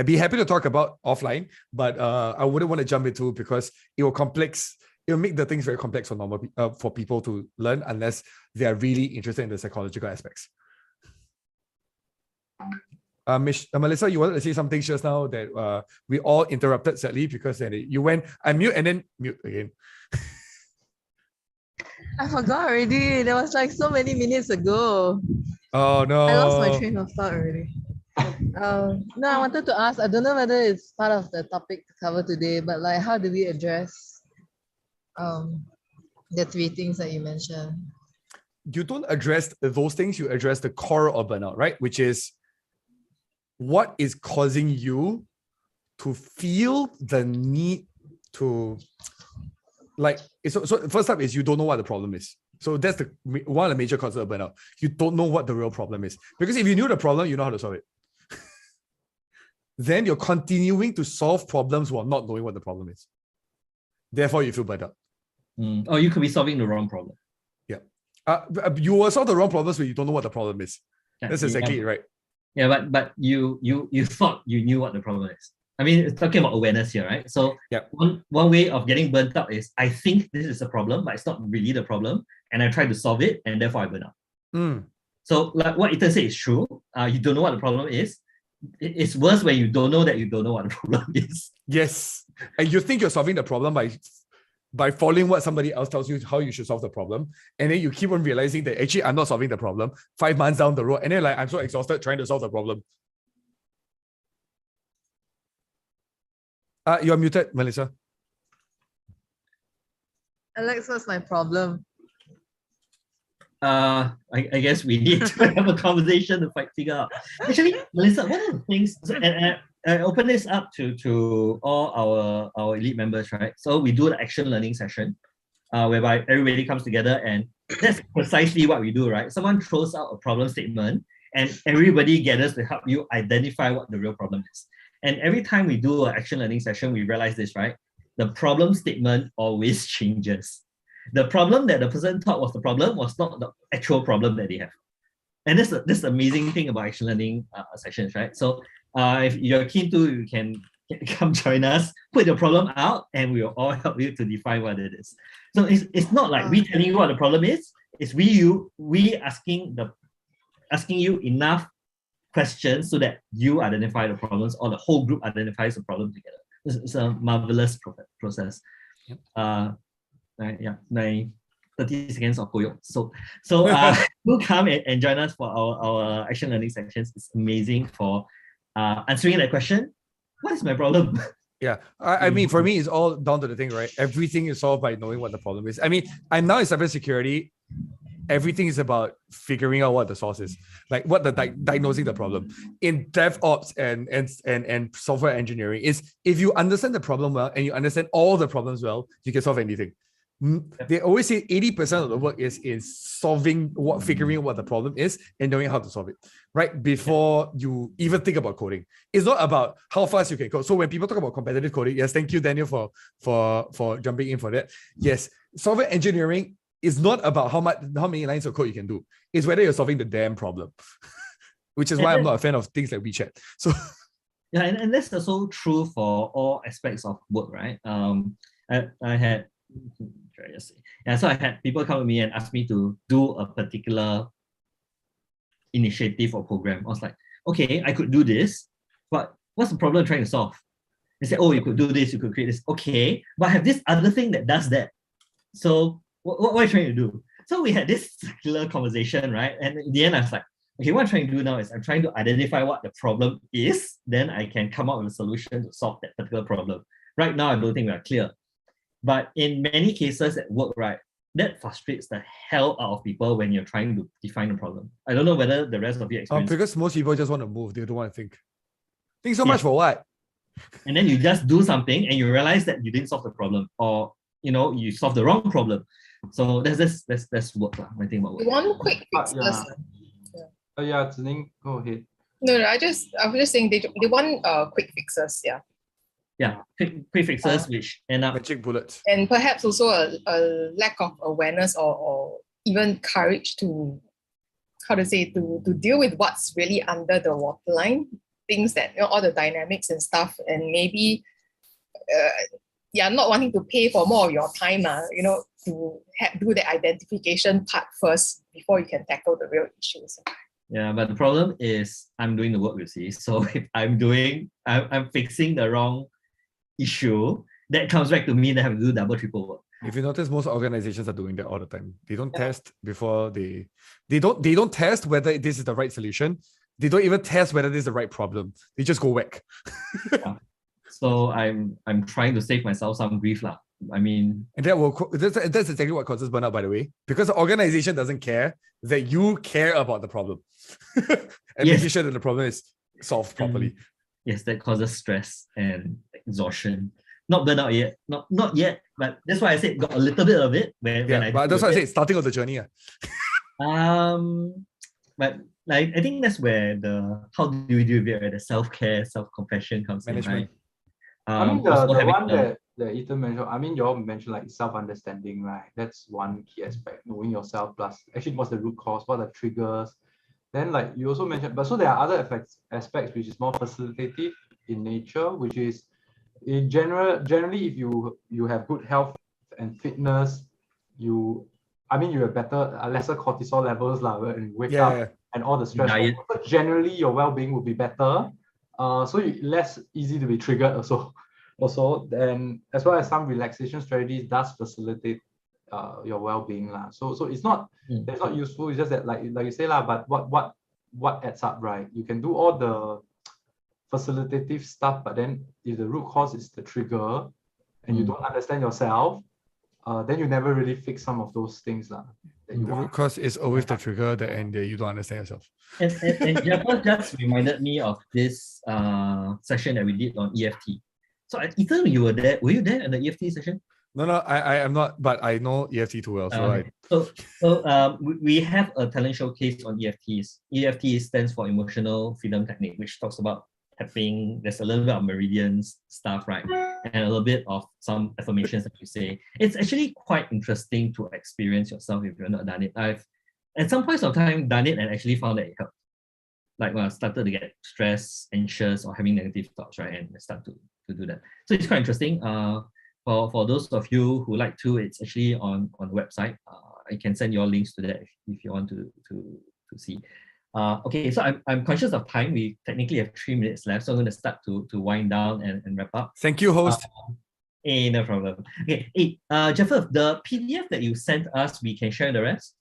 [SPEAKER 2] be happy to talk about offline, but I wouldn't want to jump into because it will make the things very complex for normal for people to learn unless they are really interested in the psychological aspects. Melissa, you wanted to say something just now that we all interrupted sadly because then you went unmute and then mute again.
[SPEAKER 5] I forgot already. There was like so many minutes ago.
[SPEAKER 2] Oh no.
[SPEAKER 5] I lost my train of thought already. No, I wanted to ask, I don't know whether it's part of the topic to cover today, but like how do we address the three things that you mentioned?
[SPEAKER 2] You don't address those things, you address the core of burnout, right? Which is what is causing you to feel the need to so first up is you don't know what the problem is. So that's one of the major causes of burnout. You don't know what the real problem is. Because if you knew the problem, you know how to solve it. Then you're continuing to solve problems while not knowing what the problem is. Therefore, you feel burnt out.
[SPEAKER 1] Or you could be solving the wrong problem.
[SPEAKER 2] Yeah. You will solve the wrong problems when you don't know what the problem is. That's exactly it, right?
[SPEAKER 1] Yeah, but you thought you knew what the problem is. I mean, it's talking about awareness here, right? So one way of getting burnt out is I think this is a problem, but it's not really the problem, and I try to solve it, and therefore I burn out. So like what Ethan said is true. You don't know what the problem is. It's worse when you don't know that you don't know what the problem is.
[SPEAKER 2] Yes, and you think you're solving the problem by following what somebody else tells you how you should solve the problem, and then you keep on realizing that actually I'm not solving the problem 5 months down the road, and then like I'm so exhausted trying to solve the problem. You're muted, Melissa.
[SPEAKER 5] Alex, what's my problem?
[SPEAKER 1] I guess we need to have a conversation to figure out. Actually, Melissa, one of the things, and I open this up to all our elite members, right? So we do the action learning session, whereby everybody comes together, and that's precisely what we do, right? Someone throws out a problem statement, and everybody gathers to help you identify what the real problem is. And every time we do an action learning session, we realize this, right? The problem statement always changes. The problem that the person thought was the problem was not the actual problem that they have. And this is the amazing thing about action learning sessions, right? So if you're keen to, you can come join us, put your problem out, and we will all help you to define what it is. So it's not like we telling you what the problem is, it's we asking you enough questions so that you identify the problems or the whole group identifies the problem together. It's a marvelous process.
[SPEAKER 2] Yep.
[SPEAKER 1] Yeah, 30 seconds of Koyo. So do come and join us for our action learning sessions. It's amazing for answering that question. What is my problem?
[SPEAKER 2] Yeah, I mean, for me, it's all down to the thing, right? Everything is solved by knowing what the problem is. I mean, I'm now in cybersecurity. Everything is about figuring out what the source is, like what the diagnosing the problem. In DevOps and software engineering is if you understand the problem well and you understand all the problems well, you can solve anything. They always say 80% of the work is figuring out what the problem is and knowing how to solve it, right? Before you even think about coding. It's not about how fast you can code. So when people talk about competitive coding, yes, thank you, Daniel, for jumping in for that. Yes, software engineering is not about how many lines of code you can do. It's whether you're solving the damn problem, which is why I'm not a fan of things like WeChat. So
[SPEAKER 1] yeah, and that's also true for all aspects of work, right? I had so I had people come to me and ask me to do a particular initiative or program. I was like, okay, I could do this, but what's the problem I'm trying to solve? They said, oh, you could do this, you could create this. Okay, but I have this other thing that does that. So what are you trying to do? So we had this circular conversation, right? And in the end, I was like, okay, what I'm trying to do now is I'm trying to identify what the problem is, then I can come up with a solution to solve that particular problem. Right now, I don't think we are clear. But in many cases at work, right, that frustrates the hell out of people when you're trying to define a problem. I don't know whether the rest of you experience.
[SPEAKER 2] Because most people just want to move, they don't want to think. Think so much for what?
[SPEAKER 1] And then you just do something and you realize that you didn't solve the problem, or you solved the wrong problem. So that's work. I think about work.
[SPEAKER 3] One quick fix.
[SPEAKER 4] Zining, go ahead.
[SPEAKER 3] No, I was just saying they want quick fixes. Yeah.
[SPEAKER 1] quick fixes which end up
[SPEAKER 2] Magic bullets.
[SPEAKER 3] And perhaps also a lack of awareness or even courage to, to deal with what's really under the waterline, things that, all the dynamics and stuff, and maybe not wanting to pay for more of your time, to do the identification part first before you can tackle the real issues.
[SPEAKER 1] Yeah, but the problem is I'm doing the work, you see. So if I'm fixing the wrong issue, that comes back to me, they have to do double, triple work.
[SPEAKER 2] If you notice, most organizations are doing that all the time. They don't test before they don't test whether this is the right solution. They don't even test whether this is the right problem. They just go whack.
[SPEAKER 1] So I'm trying to save myself some grief lah. I mean,
[SPEAKER 2] and that's exactly what causes burnout, by the way, because the organization doesn't care that you care about the problem and making sure that the problem is solved properly.
[SPEAKER 1] Yes, that causes stress and exhaustion. Not burnout yet, not yet, but that's why I said got a little bit of it.
[SPEAKER 2] But that's why I said starting of the journey.
[SPEAKER 1] But like I think that's where how do you do it? The self-care, self-compassion comes
[SPEAKER 2] management.
[SPEAKER 1] in, right?
[SPEAKER 4] I mean, the one that Ethan mentioned, I mean, you all mentioned like self-understanding, right? That's one key aspect, knowing yourself, plus actually what's the root cause, what are the triggers. Then like you also mentioned, but so there are other aspects which is more facilitative in nature, which is in generally if you have good health and fitness, you have lesser cortisol levels when you wake up and all the stress. Generally your well-being will be better. So less easy to be triggered also then, as well as some relaxation strategies does facilitate your well-being so it's not it's not useful. It's just that like you say but what adds up, right? You can do all the facilitative stuff, but then if the root cause is the trigger and you don't understand yourself, then you never really fix some of those things the
[SPEAKER 2] root cause is always the trigger and you don't understand yourself.
[SPEAKER 1] And Jeff just reminded me of this session that we did on EFT. So Ethan, you were there. Were you there in the EFT session?
[SPEAKER 2] No, I am not, but I know EFT too well.
[SPEAKER 1] So we have a talent showcase on EFTs. EFT stands for Emotional Freedom Technique, which talks about tapping. There's a little bit of meridians stuff, right? And a little bit of some affirmations that you say. It's actually quite interesting to experience yourself if you've not done it. I've at some points of time done it and actually found that it helped. Like when I started to get stressed, anxious, or having negative thoughts, right? And I start to do that. So it's quite interesting. For those of you who like to, it's actually on the website. I can send you all links to that if you want to see. Okay, so I'm conscious of time. We technically have 3 minutes left, so I'm going to start to wind down and wrap up.
[SPEAKER 2] Thank you, host.
[SPEAKER 1] No problem. Okay, Jeff, the PDF that you sent us, we can share the rest.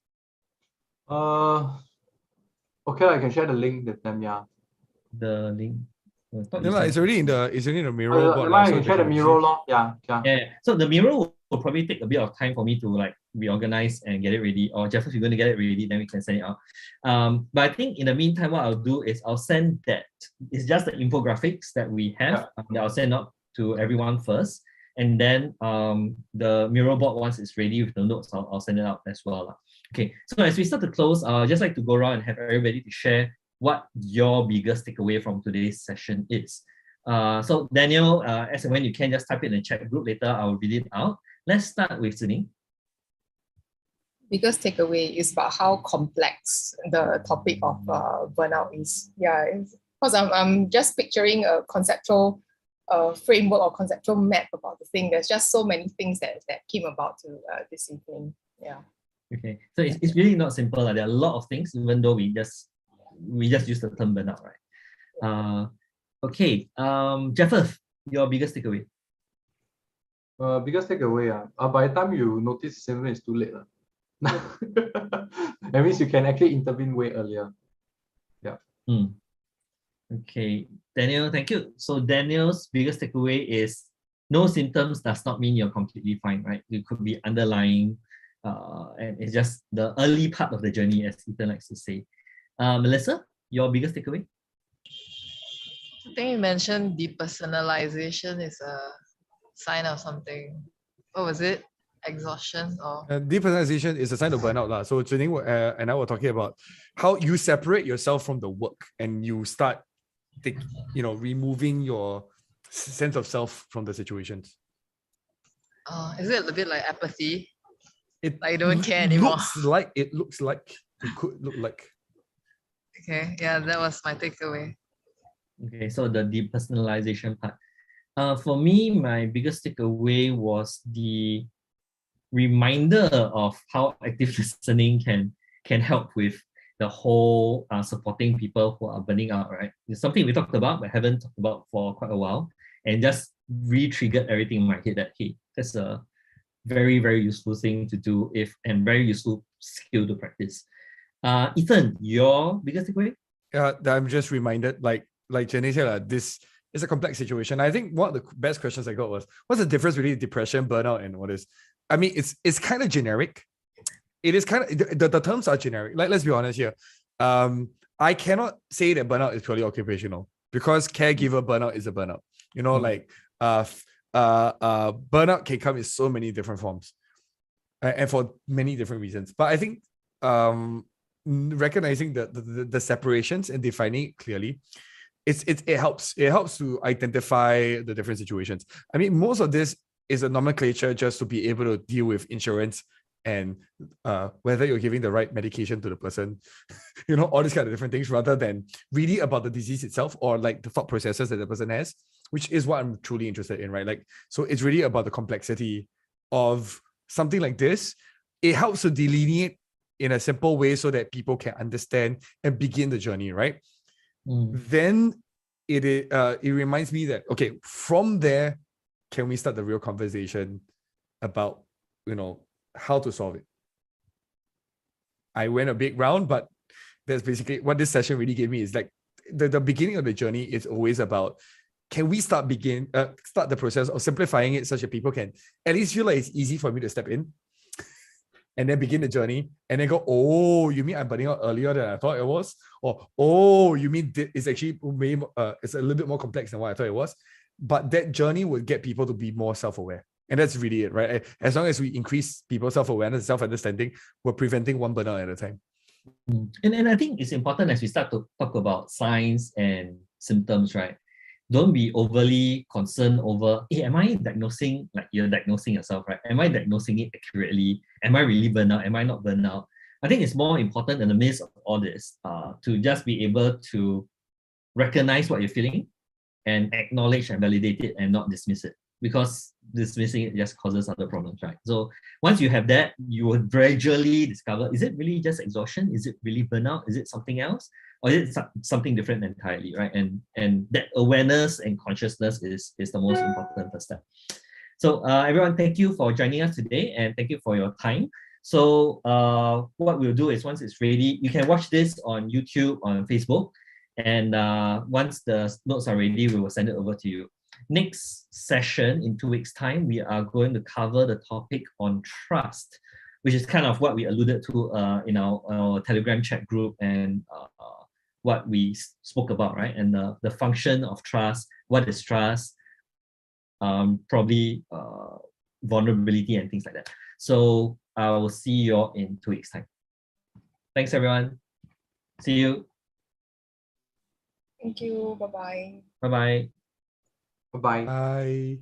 [SPEAKER 4] Okay, I can share the link with them.
[SPEAKER 1] The link.
[SPEAKER 2] It's already in the Miro board.
[SPEAKER 4] I can share the Miro log. Yeah.
[SPEAKER 1] So the Miro will probably take a bit of time for me to like reorganize and get it ready. Or Jeff, if you're going to get it ready, then we can send it out. But I think in the meantime, what I'll do is I'll send that. It's just the infographics that we have. That I'll send out to everyone first, and then the Miro board, once it's ready with the notes, I'll send it out as well. Okay. So as we start to close, I'll just like to go around and have everybody to share what your biggest takeaway from today's session is. So Daniel, as and when you can, just type it in the chat group later, I'll read it out. Let's start with Zining.
[SPEAKER 3] Biggest takeaway is about how complex the topic of burnout is. Because I'm just picturing a conceptual framework or conceptual map about the thing. There's just so many things that came about to this evening.
[SPEAKER 1] Okay, so it's really not simple. There are a lot of things, even though we just use the term burnout, right? Okay, Jeff, your biggest takeaway.
[SPEAKER 4] Biggest takeaway, by the time you notice symptoms, it's too late. That means you can actually intervene way earlier.
[SPEAKER 1] Okay, Daniel, thank you. So Daniel's biggest takeaway is no symptoms does not mean you're completely fine, right? It could be underlying, and it's just the early part of the journey, as Ethan likes to say. Melissa, your biggest takeaway?
[SPEAKER 5] I think you mentioned depersonalization is a sign of something. What was it? Exhaustion or?
[SPEAKER 2] Depersonalization is a sign of burnout. So Zining and I were talking about how you separate yourself from the work and you start removing your sense of self from the situations.
[SPEAKER 5] Is it a bit like apathy?
[SPEAKER 2] It
[SPEAKER 5] Like you don't care anymore.
[SPEAKER 2] It looks like it could look like.
[SPEAKER 5] Okay, yeah, that was my takeaway.
[SPEAKER 1] Okay, so the depersonalization part. For me, my biggest takeaway was the reminder of how active listening can help with the whole supporting people who are burning out, right? It's something we talked about but haven't talked about for quite a while, and just re-triggered everything in my head that, hey, that's a very, very useful thing to do and very useful skill to practice. Ethan, your biggest takeaway?
[SPEAKER 2] I'm just reminded, like Jenny said, this is a complex situation. I think one of the best questions I got was, what's the difference between depression, burnout, and what is? I mean, it's kind of generic. It is kind of, the terms are generic. Like, let's be honest here. I cannot say that burnout is purely occupational, because caregiver burnout is a burnout. You know, burnout can come in so many different forms, and for many different reasons. But I think recognizing the separations and defining it clearly, it helps to identify the different situations. I mean, most of this is a nomenclature just to be able to deal with insurance and whether you're giving the right medication to the person, you know, all these kind of different things, rather than really about the disease itself or like the thought processes that the person has, which is what I'm truly interested in, right? Like, so it's really about the complexity of something like this. It helps to delineate in a simple way so that people can understand and begin the journey, right? Then it reminds me that, okay, from there, can we start the real conversation about, you know, how to solve it? I went a big round, but that's basically what this session really gave me. Is like the beginning of the journey is always about, can we start the process of simplifying it such that people can at least feel like it's easy for me to step in, and then begin the journey, and then go, oh, you mean I'm burning out earlier than I thought it was? Or, oh, you mean it's actually it's a little bit more complex than what I thought it was? But that journey would get people to be more self-aware. And that's really it, right? As long as we increase people's self-awareness, self-understanding, we're preventing one burnout at a time.
[SPEAKER 1] And I think it's important as we start to talk about signs and symptoms, right? Don't be overly concerned over, hey, am I diagnosing, like you're diagnosing yourself, right? Am I diagnosing it accurately? Am I really burnout? Am I not burnout? I think it's more important in the midst of all this to just be able to recognize what you're feeling and acknowledge and validate it and not dismiss it, because dismissing it just causes other problems, right? So once you have that, you will gradually discover, is it really just exhaustion? Is it really burnout? Is it something else? Or is it something different entirely, right? And that awareness and consciousness is the most important first step. So everyone, thank you for joining us today, and thank you for your time. So what we'll do is, once it's ready, you can watch this on YouTube, on Facebook, and once the notes are ready, we will send it over to you. Next session in 2 weeks' time, we are going to cover the topic on trust, which is kind of what we alluded to in our Telegram chat group, and what we spoke about, right? And the function of trust, what is trust, probably vulnerability and things like that. So I will see you all in 2 weeks' time. Thanks, everyone. See you.
[SPEAKER 3] Thank you. Bye-bye.
[SPEAKER 1] Bye-bye.
[SPEAKER 4] Bye-bye.
[SPEAKER 2] Bye.